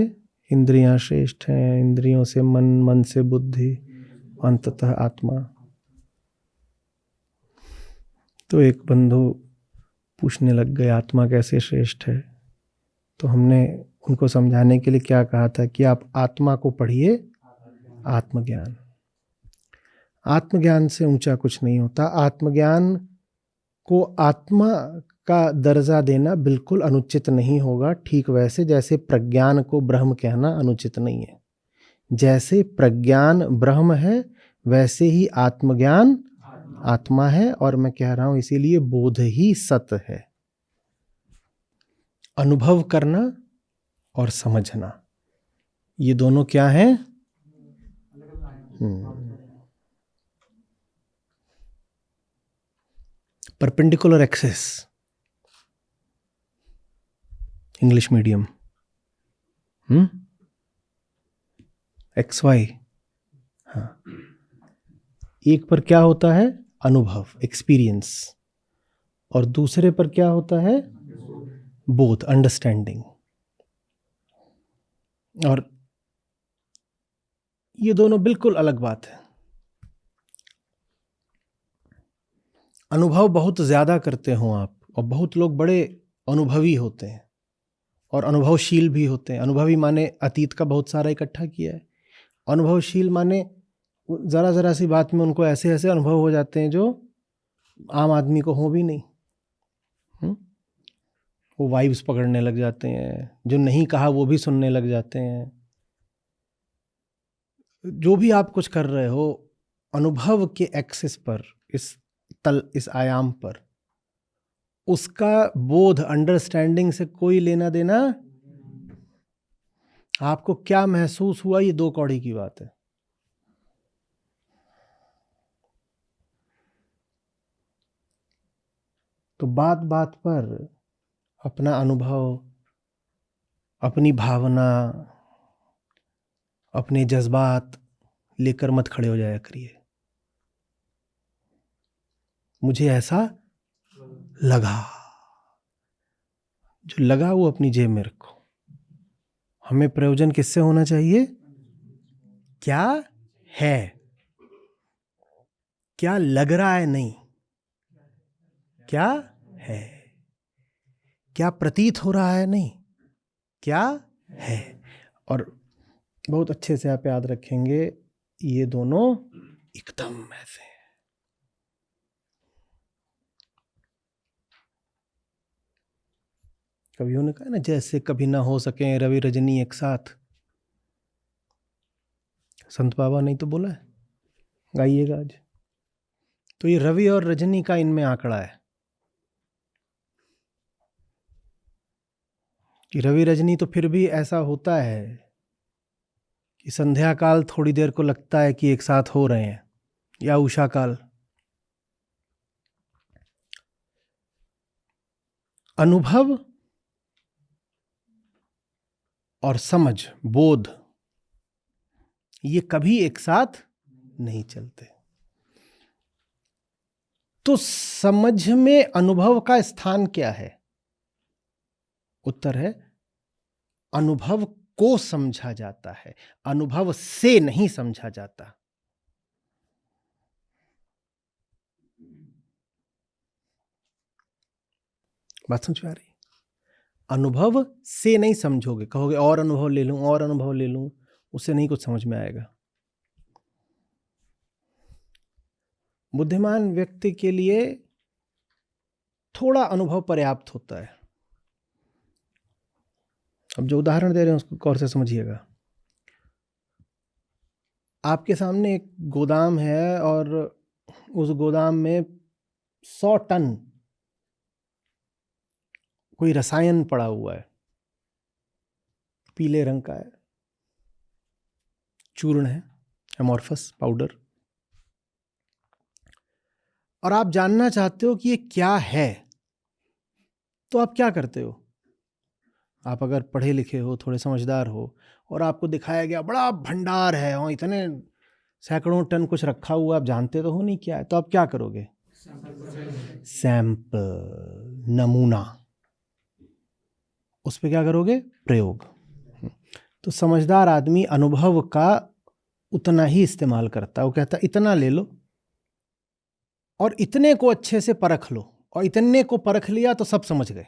इंद्रियां श्रेष्ठ हैं, इंद्रियों से मन, मन से बुद्धि, अंततः आत्मा। तो एक बंधु पूछने लग गए आत्मा कैसे श्रेष्ठ है। तो हमने उनको समझाने के लिए क्या कहा था कि आप आत्मा को पढ़िए, आत्मज्ञान। आत्मज्ञान से ऊंचा कुछ नहीं होता। आत्मज्ञान को आत्मा का दर्जा देना बिल्कुल अनुचित नहीं होगा, ठीक वैसे जैसे प्रज्ञान को ब्रह्म कहना अनुचित नहीं है। जैसे प्रज्ञान ब्रह्म है वैसे ही आत्मज्ञान आत्मा है। और मैं कह रहा हूं इसीलिए बोध ही सत है। अनुभव करना और समझना, ये दोनों क्या हैं? Perpendicular axes, English medium, XY। हाँ, एक पर क्या होता है? अनुभव, एक्सपीरियंस, और दूसरे पर क्या होता है? बोध, अंडरस्टैंडिंग। और ये दोनों बिल्कुल अलग बात है। अनुभव बहुत ज्यादा करते हो आप, और बहुत लोग बड़े अनुभवी होते हैं और अनुभवशील भी होते हैं। अनुभवी माने अतीत का बहुत सारा इकट्ठा किया है। अनुभवशील माने जरा जरा सी बात में उनको ऐसे ऐसे अनुभव हो जाते हैं जो आम आदमी को हो भी नहीं। वो वाइब्स पकड़ने लग जाते हैं, जो नहीं कहा वो भी सुनने लग जाते हैं। जो भी आप कुछ कर रहे हो अनुभव के एक्सेस पर, इस आयाम पर, उसका बोध, अंडरस्टैंडिंग से कोई लेना देना। आपको क्या महसूस हुआ ये दो कौड़ी की बात है। तो बात बात पर अपना अनुभव, अपनी भावना, अपने जज्बात लेकर मत खड़े हो जाया करिए। मुझे ऐसा लगा, जो लगा वो अपनी जेब में रखो। हमें प्रयोजन किससे होना चाहिए? क्या है, क्या लग रहा है, नहीं क्या है, क्या प्रतीत हो रहा है, नहीं क्या है। और बहुत अच्छे से आप याद रखेंगे, ये दोनों एकदम ऐसे हैं। कवियों ने कहा ना, जैसे कभी ना हो सके रवि रजनी एक साथ। संत बाबा नहीं तो बोला है, गाइएगा आज। तो ये रवि और रजनी का इनमें आंकड़ा है कि रवि रजनी तो फिर भी ऐसा होता है कि संध्या काल थोड़ी देर को लगता है कि एक साथ हो रहे हैं, या उषा काल। अनुभव और समझ, बोध, ये कभी एक साथ नहीं चलते। तो समझ में अनुभव का स्थान क्या है? उत्तर है, अनुभव को समझा जाता है, अनुभव से नहीं समझा जाता। बात समझ में आ रही? अनुभव से नहीं समझोगे, कहोगे और अनुभव ले लूं, और अनुभव ले लूं, उससे नहीं कुछ समझ में आएगा। बुद्धिमान व्यक्ति के लिए थोड़ा अनुभव पर्याप्त होता है। अब जो उदाहरण दे रहे हैं उसको गौर से समझिएगा। आपके सामने एक गोदाम है और उस गोदाम में 100 टन कोई रसायन पड़ा हुआ है, पीले रंग का है, चूर्ण है, एमोर्फस पाउडर, और आप जानना चाहते हो कि ये क्या है। तो आप क्या करते हो? आप अगर पढ़े लिखे हो, थोड़े समझदार हो, और आपको दिखाया गया बड़ा भंडार है और इतने सैकड़ों टन कुछ रखा हुआ, आप जानते तो हो नहीं क्या है, तो आप क्या करोगे? सैंपल, नमूना, उस पर क्या करोगे? प्रयोग। तो समझदार आदमी अनुभव का उतना ही इस्तेमाल करता है। वो कहता है इतना ले लो और इतने को अच्छे से परख लो, और इतने को परख लिया तो सब समझ गए।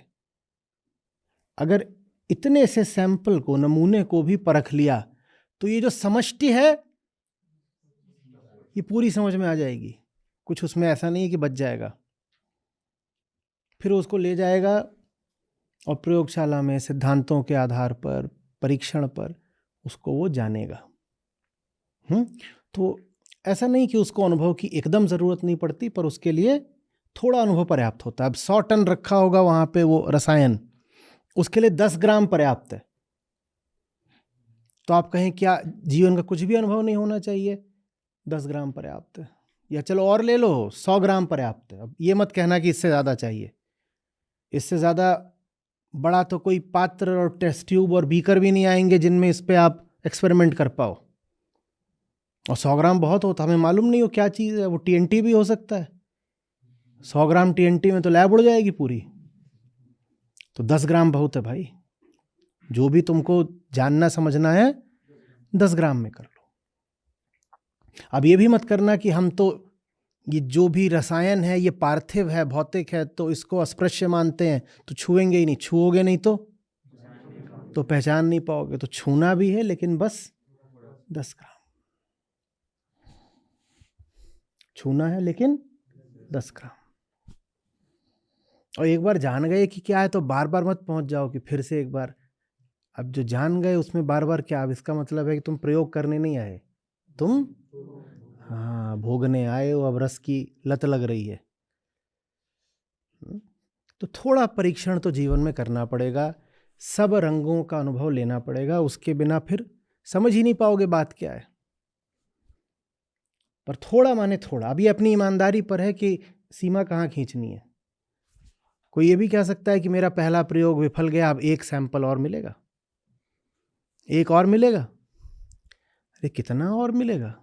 अगर इतने से सैंपल को, नमूने को भी परख लिया, तो ये जो समष्टि है ये पूरी समझ में आ जाएगी, कुछ उसमें ऐसा नहीं है कि बच जाएगा। फिर उसको ले जाएगा और प्रयोगशाला में सिद्धांतों के आधार पर, परीक्षण पर उसको वो जानेगा। तो ऐसा नहीं कि उसको अनुभव की एकदम ज़रूरत नहीं पड़ती, पर उसके लिए थोड़ा अनुभव पर्याप्त होता है। अब 100 टन रखा होगा वहाँ पे वो रसायन, उसके लिए 10 ग्राम पर्याप्त है। तो आप कहें क्या जीवन का कुछ भी अनुभव नहीं होना चाहिए? 10 ग्राम पर्याप्त है, या चलो और ले लो 100 ग्राम पर्याप्त है। अब ये मत कहना कि इससे ज़्यादा चाहिए। इससे ज़्यादा बड़ा तो कोई पात्र और टेस्ट ट्यूब और बीकर भी नहीं आएंगे जिनमें इस पर आप एक्सपेरिमेंट कर पाओ। और 100 ग्राम बहुत होता, हमें मालूम नहीं हो क्या चीज़ है, वो TNT भी हो सकता है। 100 ग्राम TNT में तो लैब उड़ जाएगी पूरी। तो 10 ग्राम बहुत है भाई। जो भी तुमको जानना समझना है 10 ग्राम में कर लो। अब ये भी मत करना कि हम तो ये जो भी रसायन है ये पार्थिव है, भौतिक है, तो इसको अस्पृश्य मानते हैं, तो छुएंगे ही नहीं। छुओगे नहीं तो पहचान नहीं पाओगे। तो छूना भी है, लेकिन बस 10 ग्राम छूना है, लेकिन 10 ग्राम। और एक बार जान गए कि क्या है तो बार बार मत पहुंच जाओ कि फिर से एक बार। अब जो जान गए उसमें बार बार क्या? अब इसका मतलब है कि तुम प्रयोग करने नहीं आए, तुम भोगने आए हो। अब रस की लत लग रही है। तो थोड़ा परीक्षण तो जीवन में करना पड़ेगा, सब रंगों का अनुभव लेना पड़ेगा। उसके बिना फिर समझ ही नहीं पाओगे बात क्या है। पर थोड़ा माने थोड़ा। अभी अपनी ईमानदारी पर है कि सीमा कहाँ खींचनी है। कोई ये भी कह सकता है कि मेरा पहला प्रयोग विफल गया, अब एक सैंपल और मिलेगा, एक और मिलेगा। अरे कितना और मिलेगा?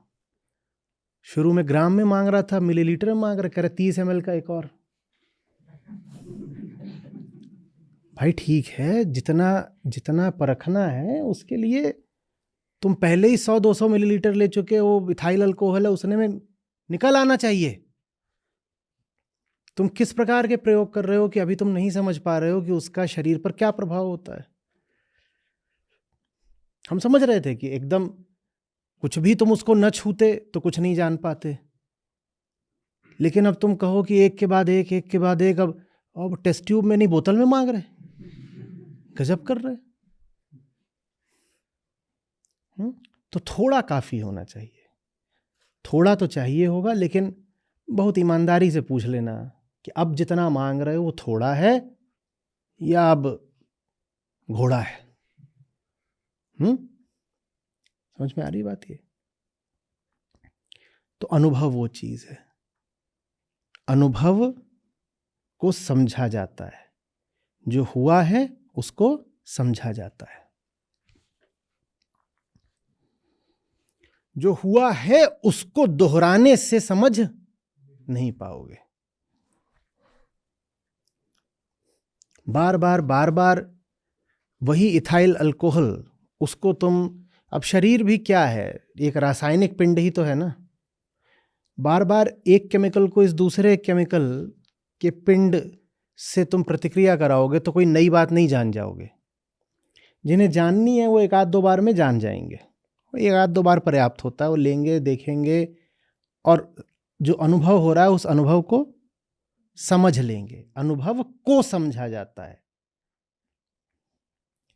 शुरू में ग्राम में मांग रहा था, मिलीलीटर में मांग रहा, कह रहे 30 ml का एक और। भाई ठीक है, जितना जितना परखना है उसके लिए तुम पहले ही 100-200 मिलीलीटर ले चुके हो, इथाइल अल्कोहल है, उसने में निकल आना चाहिए। तुम किस प्रकार के प्रयोग कर रहे हो कि अभी तुम नहीं समझ पा रहे हो कि उसका शरीर पर क्या प्रभाव होता है। हम समझ रहे थे कि एकदम कुछ भी तुम उसको न छूते तो कुछ नहीं जान पाते, लेकिन अब तुम कहो कि एक के बाद एक, एक के बाद एक, अब टेस्ट ट्यूब में नहीं बोतल में मांग रहे, गजब कर रहे। तो थोड़ा काफी होना चाहिए, थोड़ा तो चाहिए होगा, लेकिन बहुत ईमानदारी से पूछ लेना कि अब जितना मांग रहे हो वो थोड़ा है या अब घोड़ा है। समझ में आ रही बात ये? तो अनुभव वो चीज है, अनुभव को समझा जाता है, जो हुआ है उसको समझा जाता है। जो हुआ है उसको दोहराने से समझ नहीं पाओगे। बार बार वही इथाइल अल्कोहल, उसको तुम, अब शरीर भी क्या है, एक रासायनिक पिंड ही तो है ना। बार बार एक केमिकल को इस दूसरे केमिकल के पिंड से तुम प्रतिक्रिया कराओगे तो कोई नई बात नहीं जान जाओगे। जिन्हें जाननी है वो एक आध दो बार में जान जाएंगे, एक आध दो बार पर्याप्त होता है, वो लेंगे, देखेंगे, और जो अनुभव हो रहा है उस अनुभव को समझ लेंगे। अनुभव को समझा जाता है,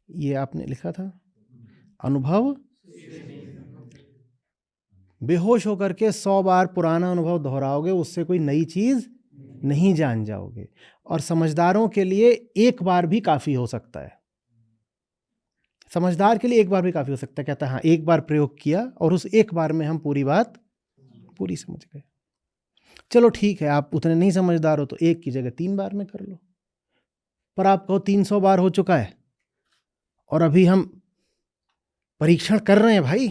ये आपने लिखा था। अनुभव बेहोश होकर के 100 बार पुराना अनुभव दोहराओगे, उससे कोई नई चीज नहीं जान जाओगे। और समझदारों के लिए एक बार भी काफी हो सकता है, समझदार के लिए एक बार भी काफी हो सकता है। कहता है हाँ, एक बार प्रयोग किया और उस एक बार में हम पूरी बात पूरी समझ गए। चलो ठीक है, आप उतने नहीं समझदार हो तो एक की जगह 3 बार में कर लो। पर आप कहो 300 बार हो चुका है और अभी हम परीक्षण कर रहे हैं भाई,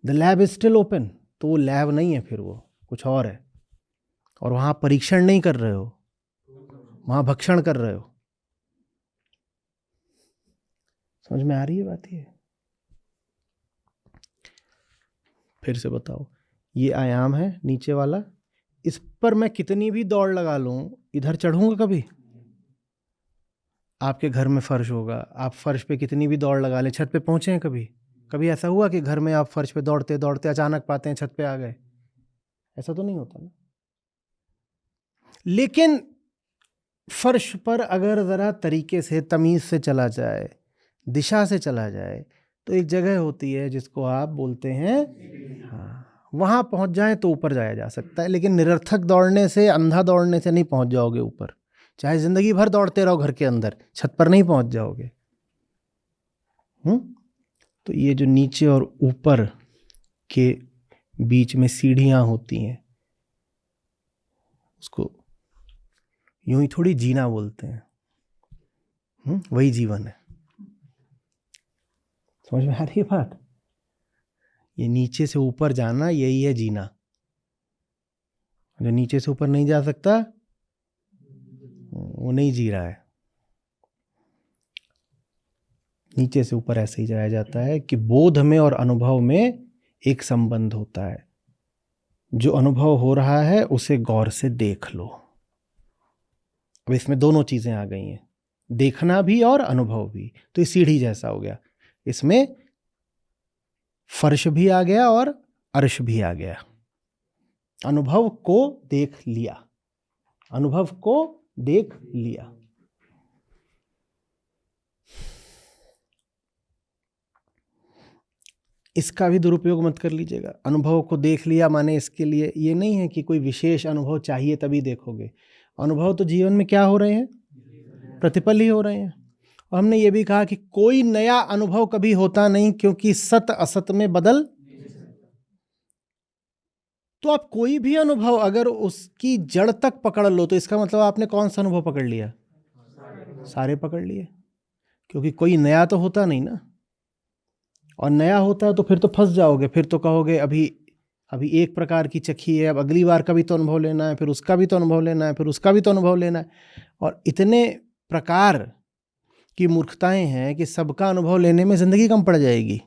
the lab is still open, तो वो लैब नहीं है, फिर वो कुछ और है, और वहां परीक्षण नहीं कर रहे हो, वहां भक्षण कर रहे हो। समझ में आ रही है बात ये? फिर से बताओ, ये आयाम है नीचे वाला, इस पर मैं कितनी भी दौड़ लगा लूं, इधर चढ़ूंगा कभी? आपके घर में फर्श होगा, आप फर्श पे कितनी भी दौड़ लगा लें, छत पे पहुंचे हैं कभी? कभी ऐसा हुआ कि घर में आप फर्श पे दौड़ते दौड़ते अचानक पाते हैं छत पे आ गए? ऐसा तो नहीं होता ना। लेकिन फर्श पर अगर जरा तरीके से, तमीज से चला जाए, दिशा से चला जाए, तो एक जगह होती है जिसको आप बोलते हैं, हाँ, वहां पहुंच जाए तो ऊपर जाया जा सकता है। लेकिन निरर्थक दौड़ने से, अंधा दौड़ने से नहीं पहुंच जाओगे ऊपर। चाहे जिंदगी भर दौड़ते रहो घर के अंदर, छत पर नहीं पहुंच जाओगे। तो ये जो नीचे और ऊपर के बीच में सीढ़ियां होती हैं, उसको यूं ही थोड़ी जीना बोलते हैं। वही जीवन है। समझ में आ रही है बात? ये नीचे से ऊपर जाना, यही है जीना। जो नीचे से ऊपर नहीं जा सकता वो नहीं जी रहा है। नीचे से ऊपर ऐसे ही जाया जाता है कि बोध में और अनुभव में एक संबंध होता है। जो अनुभव हो रहा है उसे गौर से देख लो। अब इसमें दोनों चीजें आ गई हैं, देखना भी और अनुभव भी। तो ये सीढ़ी जैसा हो गया, इसमें फर्श भी आ गया और अर्श भी आ गया। अनुभव को देख लिया, अनुभव को देख लिया। इसका भी दुरुपयोग मत कर लीजिएगा। अनुभव को देख लिया माने इसके लिए ये नहीं है कि कोई विशेष अनुभव चाहिए तभी देखोगे। अनुभव तो जीवन में क्या हो रहे हैं, प्रतिपल ही हो रहे हैं। और हमने ये भी कहा कि कोई नया अनुभव कभी होता नहीं, क्योंकि सत असत में बदल। तो आप कोई भी अनुभव अगर उसकी जड़ तक पकड़ लो तो इसका मतलब आपने कौन सा अनुभव पकड़ लिया? सारे पकड़ लिए, क्योंकि कोई नया तो होता नहीं ना। और नया होता है तो फिर तो फंस जाओगे, फिर तो कहोगे अभी एक प्रकार की चखी है, अब अगली बार का भी तो अनुभव लेना है, फिर उसका भी तो अनुभव लेना है, फिर उसका भी तो अनुभव लेना है। और इतने प्रकार की मूर्खताएं हैं कि सबका अनुभव लेने में जिंदगी कम पड़ जाएगी।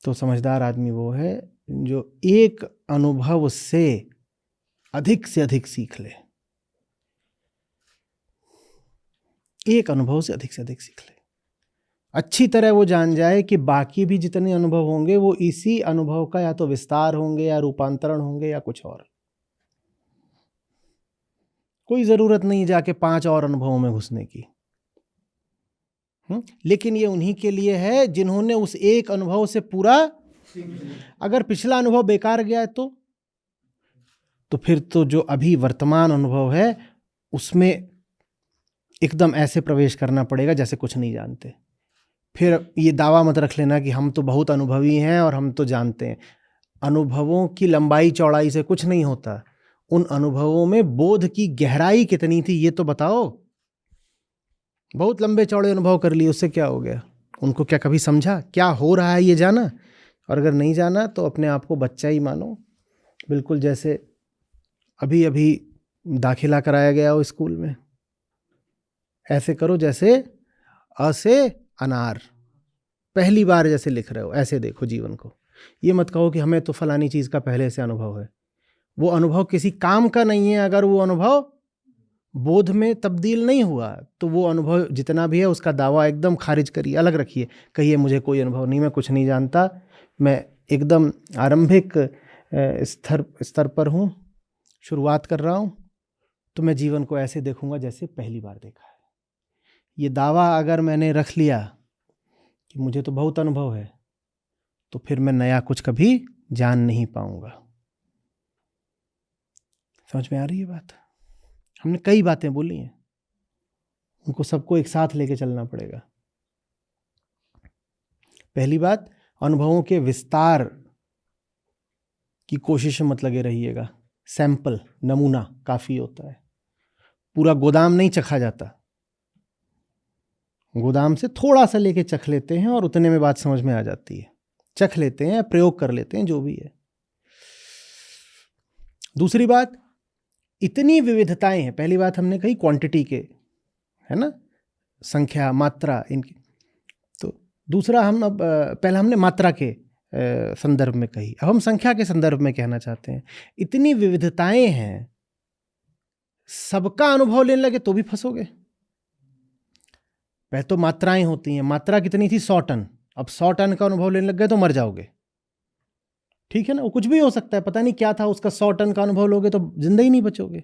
तो समझदार आदमी वो है जो एक अनुभव से अधिक सीख ले, एक अनुभव से अधिक सीख ले, अच्छी तरह वो जान जाए कि बाकी भी जितने अनुभव होंगे वो इसी अनुभव का या तो विस्तार होंगे या रूपांतरण होंगे या कुछ और। कोई जरूरत नहीं जाके 5 और अनुभवों में घुसने की। लेकिन ये उन्हीं के लिए है जिन्होंने उस एक अनुभव से पूरा, अगर पिछला अनुभव बेकार गया है तो फिर तो जो अभी वर्तमान अनुभव है उसमें एकदम ऐसे प्रवेश करना पड़ेगा जैसे कुछ नहीं जानते। फिर ये दावा मत रख लेना कि हम तो बहुत अनुभवी हैं और हम तो जानते हैं। अनुभवों की लंबाई चौड़ाई से कुछ नहीं होता, उन अनुभवों में बोध की गहराई कितनी थी ये तो बताओ। बहुत लंबे चौड़े अनुभव कर लिए, उससे क्या हो गया? उनको क्या कभी समझा? क्या हो रहा है ये जाना? और अगर नहीं जाना तो अपने आप को बच्चा ही मानो, बिल्कुल जैसे अभी अभी दाखिला कराया गया हो स्कूल में। ऐसे करो जैसे अ से अनार, पहली बार जैसे लिख रहे हो, ऐसे देखो जीवन को। ये मत कहो कि हमें तो फलानी चीज का पहले से अनुभव है। वो अनुभव किसी काम का नहीं है। अगर वो अनुभव बोध में तब्दील नहीं हुआ तो वो अनुभव जितना भी है उसका दावा एकदम खारिज करिए, अलग रखिए। कहिए मुझे कोई अनुभव नहीं, मैं कुछ नहीं जानता, मैं एकदम आरंभिक स्तर पर हूँ, शुरुआत कर रहा हूँ, तो मैं जीवन को ऐसे देखूंगा जैसे पहली बार देखा है। ये दावा अगर मैंने रख लिया कि मुझे तो बहुत अनुभव है, तो फिर मैं नया कुछ कभी जान नहीं पाऊंगा। समझ में आ रही है बात? हमने कई बातें बोली हैं, उनको सबको एक साथ लेके चलना पड़ेगा। पहली बात, अनुभवों के विस्तार की कोशिश में मत लगे रहिएगा। सैंपल, नमूना काफी होता है। पूरा गोदाम नहीं चखा जाता, गोदाम से थोड़ा सा लेके चख लेते हैं और उतने में बात समझ में आ जाती है। चख लेते हैं, प्रयोग कर लेते हैं, जो भी है। दूसरी बात, इतनी विविधताएं हैं। पहली बात हमने कही क्वांटिटी के, है ना, संख्या, मात्रा इनकी। तो दूसरा हम अब पहले हमने मात्रा के संदर्भ में कही, अब हम संख्या के संदर्भ में कहना चाहते हैं। इतनी विविधताएं हैं, सबका अनुभव लेने लगे तो भी फंसोगे। पहले तो मात्राएं होती हैं। मात्रा कितनी थी? 100 टन। अब 100 टन का अनुभव लेने लग गए तो मर जाओगे। ठीक है ना, वो कुछ भी हो सकता है, पता नहीं क्या था उसका। 100 टन का अनुभव लोगे तो जिंदा ही नहीं बचोगे।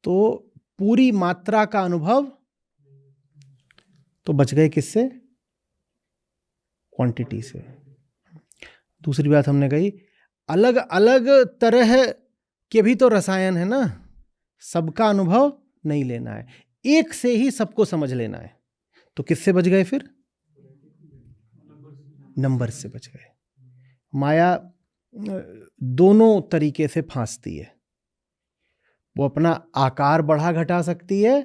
तो पूरी मात्रा का अनुभव तो बच गए किससे? क्वांटिटी से। दूसरी बात हमने कही, अलग अलग तरह के भी तो रसायन है ना, सबका अनुभव नहीं लेना है, एक से ही सबको समझ लेना है। तो किससे बच गए फिर? नंबर से बच गए। माया दोनों तरीके से फांसती है। वो अपना आकार बढ़ा घटा सकती है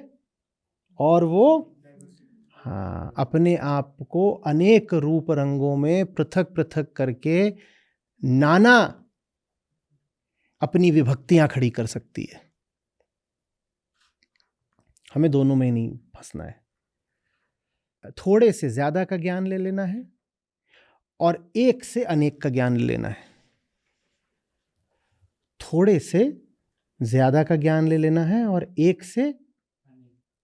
और वो अपने आप को अनेक रूप रंगों में पृथक पृथक करके नाना अपनी विभक्तियां खड़ी कर सकती है। हमें दोनों में नहीं फंसना है। थोड़े से ज्यादा का ज्ञान ले लेना है और एक से अनेक का ज्ञान ले लेना है। थोड़े से ज्यादा का ज्ञान ले लेना है और एक से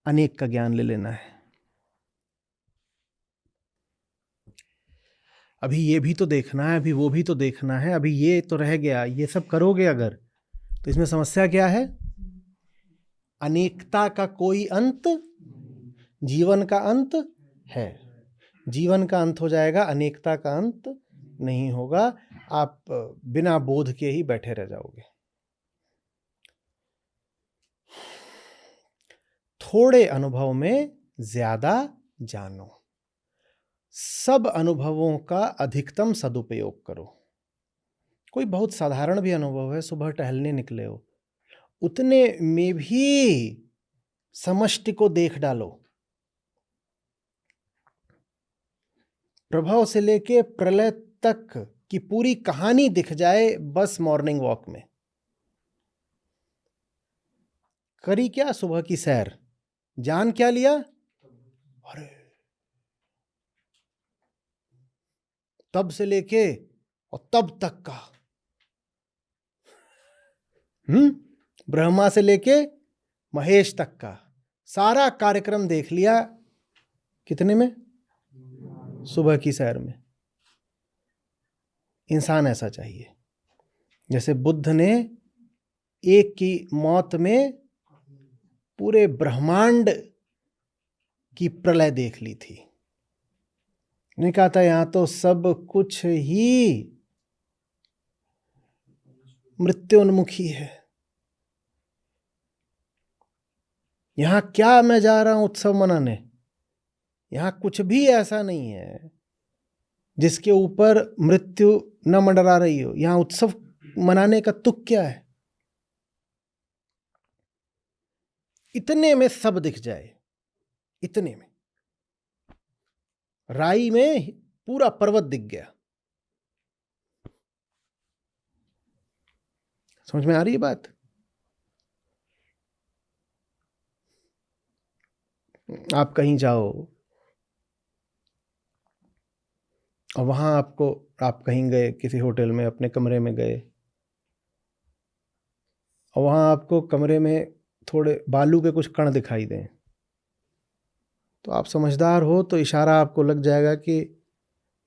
अनेक का ज्ञान ले लेना है। अभी ये भी तो देखना है, अभी वो भी तो देखना है, अभी ये तो रह गया। ये सब करोगे अगर, तो इसमें समस्या क्या है? अनेकता का कोई अंत, जीवन का अंत है। जीवन का अंत हो जाएगा, अनेकता का अंत नहीं होगा। आप बिना बोध के ही बैठे रह जाओगे। थोड़े अनुभव में ज्यादा जानो, सब अनुभवों का अधिकतम सदुपयोग करो। कोई बहुत साधारण भी अनुभव है, सुबह टहलने निकले हो, उतने में भी समष्टि को देख डालो। प्रभव से लेके प्रलय तक की पूरी कहानी दिख जाए बस मॉर्निंग वॉक में। करी क्या सुबह की सैर, जान क्या लिया, अरे तब से लेके और तब तक का, ब्रह्मा से लेके महेश तक का सारा कार्यक्रम देख लिया। कितने में? सुबह की सैर में। इंसान ऐसा चाहिए, जैसे बुद्ध ने एक की मौत में पूरे ब्रह्मांड की प्रलय देख ली थी। ने कहा था यहां तो सब कुछ ही मृत्युन्मुखी है, यहां क्या मैं जा रहा हूं उत्सव मनाने, यहां कुछ भी ऐसा नहीं है जिसके ऊपर मृत्यु न मंडरा रही हो। यहां उत्सव मनाने का तुक क्या है? इतने में सब दिख जाए, इतने में राई में पूरा पर्वत दिख गया। समझ में आ रही है बात? आप कहीं जाओ और वहां आप कहीं गए, किसी होटल में अपने कमरे में गए और वहां आपको कमरे में थोड़े बालू के कुछ कण दिखाई दें, तो आप समझदार हो तो इशारा आपको लग जाएगा कि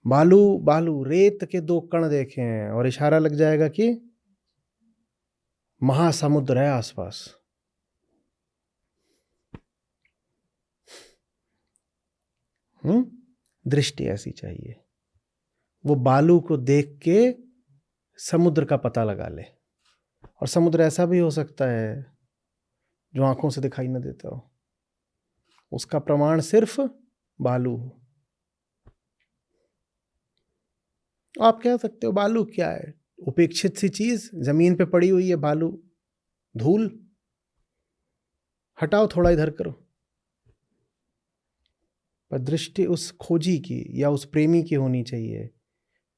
बालू बालू, रेत के 2 कण देखे हैं, और इशारा लग जाएगा कि महासमुद्र है आसपास। दृष्टि ऐसी चाहिए, वो बालू को देख के समुद्र का पता लगा ले। और समुद्र ऐसा भी हो सकता है जो आंखों से दिखाई न देता हो, उसका प्रमाण सिर्फ बालू हो। आप कह सकते हो बालू क्या है, उपेक्षित सी चीज जमीन पे पड़ी हुई है, बालू धूल, हटाओ थोड़ा इधर करो। पर दृष्टि उस खोजी की या उस प्रेमी की होनी चाहिए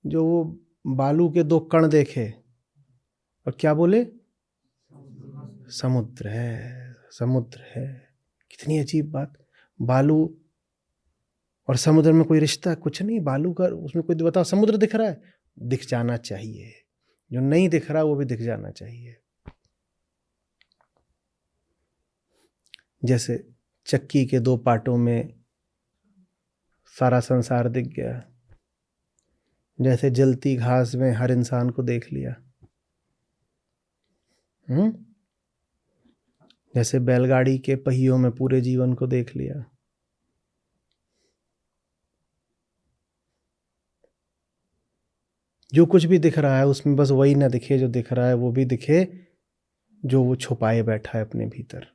जो वो बालू के 2 कण देखे और क्या बोले, समुद्र है, समुद्र है। कितनी अजीब बात, बालू और समुद्र में कोई रिश्ता कुछ नहीं, बालू का उसमें कोई, बताओ समुद्र दिख रहा है, दिख जाना चाहिए, जो नहीं दिख रहा वो भी दिख जाना चाहिए। जैसे चक्की के 2 पार्टों में सारा संसार दिख गया, जैसे जलती घास में हर इंसान को देख लिया, जैसे बैलगाड़ी के पहियों में पूरे जीवन को देख लिया। जो कुछ भी दिख रहा है उसमें बस वही ना दिखे जो दिख रहा है, वो भी दिखे जो वो छुपाए बैठा है अपने भीतर,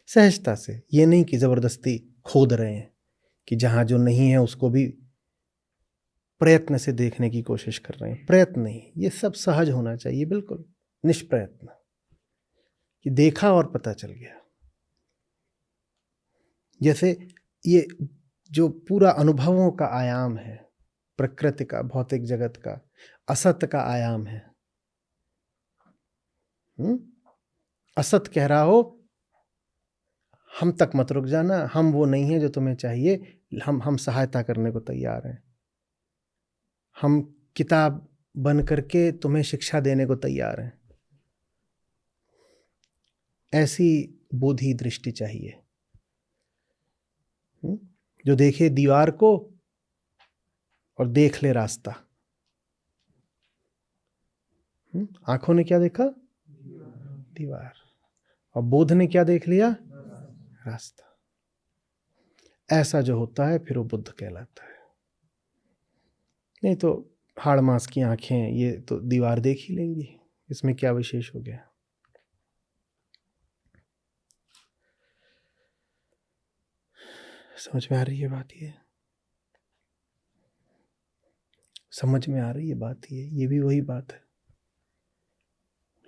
सहजता से। ये नहीं कि जबरदस्ती खोद रहे हैं, कि जहां जो नहीं है उसको भी प्रयत्न से देखने की कोशिश कर रहे हैं। प्रयत्न नहीं, ये सब सहज होना चाहिए, बिल्कुल निष्प्रयत्न, कि देखा और पता चल गया। जैसे ये जो पूरा अनुभवों का आयाम है, प्रकृति का, भौतिक जगत का, असत का आयाम है। असत कह रहा हो हम तक मत रुक जाना, हम वो नहीं है जो तुम्हें चाहिए, हम सहायता करने को तैयार हैं, हम किताब बन करके तुम्हें शिक्षा देने को तैयार हैं। ऐसी बोधि दृष्टि चाहिए जो देखे दीवार को और देख ले रास्ता। आंखों ने क्या देखा, दीवार, और बोध ने क्या देख लिया, रास्ता। ऐसा जो होता है फिर वो बुद्ध कहलाता है। नहीं तो हाड़ मांस की आंखें, ये तो दीवार देख ही लेंगी, इसमें क्या विशेष हो गया। समझ में आ रही है बात? ये समझ में आ रही है बात? ये भी वही बात है।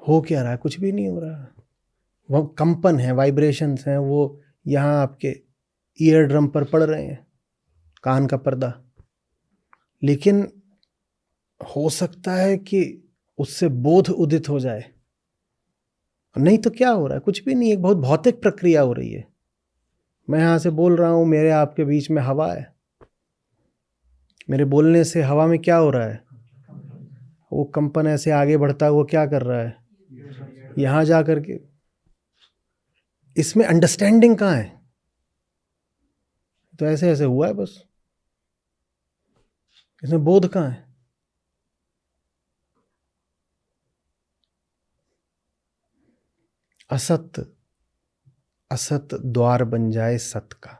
हो क्या रहा है? कुछ भी नहीं हो रहा। वो कंपन है, वाइब्रेशंस हैं, वो यहाँ आपके ईयर ड्रम पर पड़ रहे हैं, कान का पर्दा। लेकिन हो सकता है कि उससे बोध उदित हो जाए। नहीं तो क्या हो रहा है? कुछ भी नहीं, एक बहुत भौतिक प्रक्रिया हो रही है। मैं यहाँ से बोल रहा हूँ, मेरे आपके बीच में हवा है। मेरे बोलने से हवा में क्या हो रहा है? वो कंपन ऐसे आगे बढ़ता हुआ क्या कर रहा है? यहाँ जा करके। इसमें अंडरस्टैंडिंग कहाँ है? तो ऐसे ऐसे हुआ है बस। इसमें बोध कहाँ है? असत असत द्वार बन जाए सत का।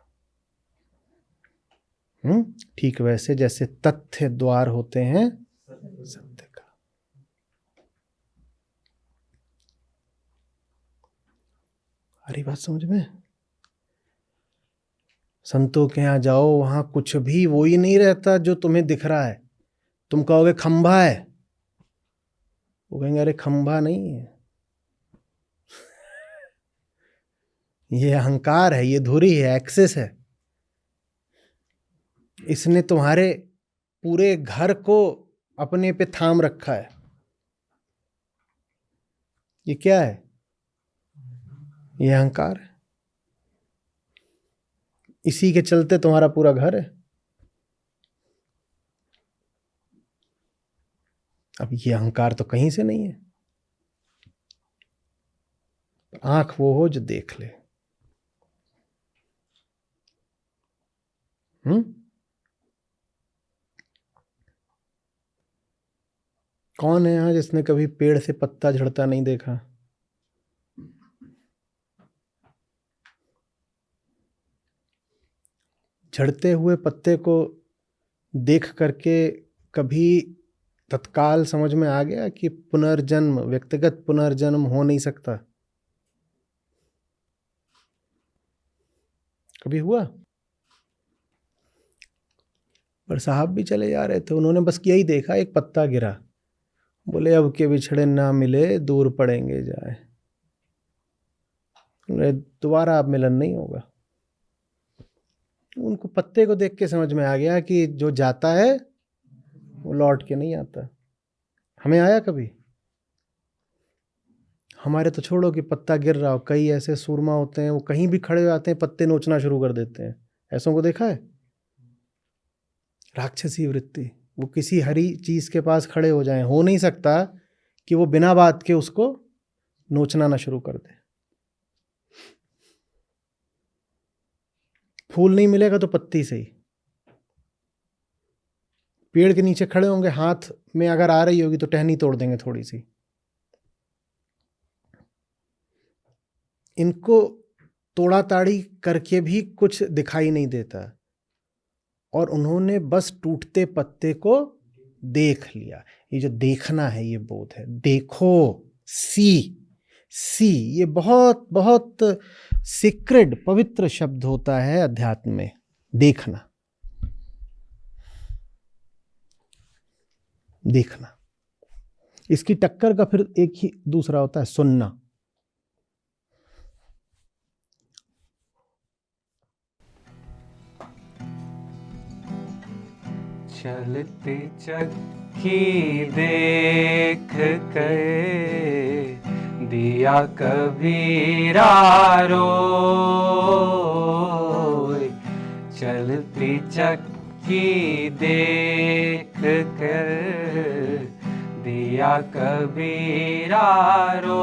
ठीक वैसे जैसे तथ्य द्वार होते हैं सत्य का। अरे बात समझ में? संतों के यहाँ जाओ, वहां कुछ भी वो ही नहीं रहता जो तुम्हें दिख रहा है। तुम कहोगे खंभा है, वो कहेंगे अरे खंभा नहीं है, ये अहंकार है, ये धुरी है, एक्सेस है। इसने तुम्हारे पूरे घर को अपने पे थाम रखा है। ये क्या है? ये अहंकार है। इसी के चलते तुम्हारा पूरा घर है। अब ये अहंकार तो कहीं से नहीं है। आंख वो हो जो देख ले। कौन है यहां जिसने कभी पेड़ से पत्ता झड़ता नहीं देखा? झड़ते हुए पत्ते को देख करके कभी तत्काल समझ में आ गया कि पुनर्जन्म, व्यक्तिगत पुनर्जन्म हो नहीं सकता? कभी हुआ? पर साहब भी चले जा रहे थे, उन्होंने बस यही देखा, एक पत्ता गिरा, बोले अब के बिछड़े ना मिले दूर पड़ेंगे जाए, दोबारा अब मिलन नहीं होगा। उनको पत्ते को देख के समझ में आ गया कि जो जाता है वो लौट के नहीं आता। हमें आया कभी? हमारे तो छोड़ो कि पत्ता गिर रहा हो, कई ऐसे सूरमा होते हैं वो कहीं भी खड़े हो जाते हैं, पत्ते नोचना शुरू कर देते हैं। ऐसों को देखा है? राक्षसी वृत्ति। वो किसी हरी चीज के पास खड़े हो जाएं, हो नहीं सकता कि वो बिना बात के उसको नोचना ना शुरू कर दे। फूल नहीं मिलेगा तो पत्ती से ही। पेड़ के नीचे खड़े होंगे, हाथ में अगर आ रही होगी तो टहनी तोड़ देंगे थोड़ी सी। इनको तोड़ा ताड़ी करके भी कुछ दिखाई नहीं देता, और उन्होंने बस टूटते पत्ते को देख लिया। ये जो देखना है ये बोध है। देखो, सी ये बहुत बहुत सीक्रेट, पवित्र शब्द होता है अध्यात्म में, देखना। देखना। इसकी टक्कर का फिर एक ही दूसरा होता है, सुनना। चलते चक्की देख कर दिया कबीरा रोए। चलती चक्की देख कर दिया कबीरा रोए।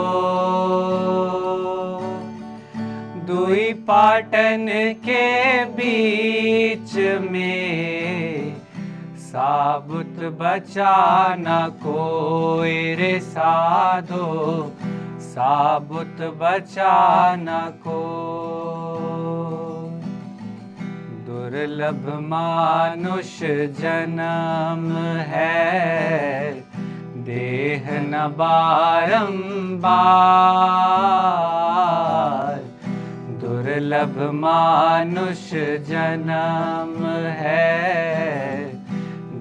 दुई पाटन के बीच में साबुत बचा न कोई रे साधो, साबुत बचा न कोई। दुर्लभ मानुष जन्म है, देह न बारंबार। दुर्लभ मानुष जन्म है,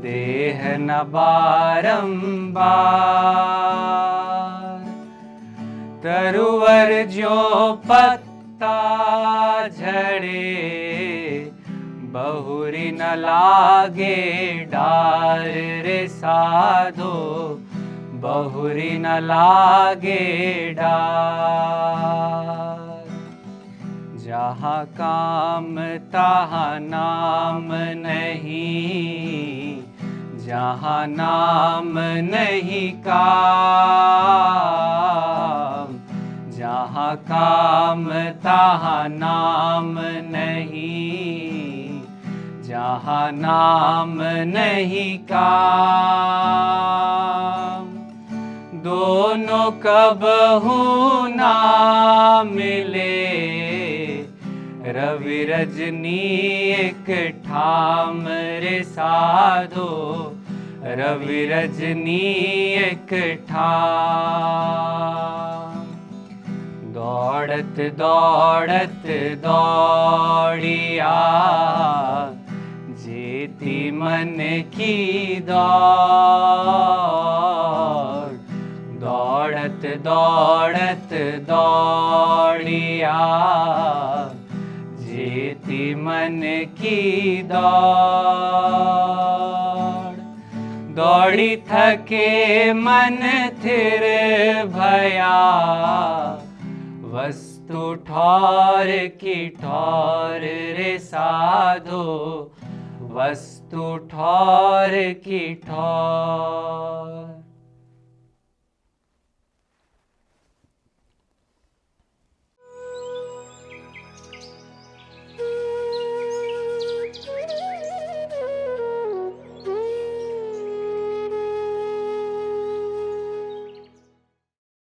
देह न बारंबार। तरुवर जो पत्ता झड़े, बहुरी न लागे डार रे साधो, बहुरी न लागे डार। जहाँ काम तहाँ नाम नहीं, जहाँ नाम नहीं काम, जहाँ काम तहाँ नाम नहीं, जहाँ नाम नहीं काम। दोनों कबहू ना मिले, रवि रजनी एक ठाम रे साधो, रवि रजनी एक ठाम। दौड़त दौड़त दौड़िया, जेती मन की दौड़। दौड़त दौड़त दौड़िया, जेती मन की दौड़। दौड़ी थके मन थिर भया, वस्तु ठौर की ठौर रे साधो, वस्तु ठौर की ठौर।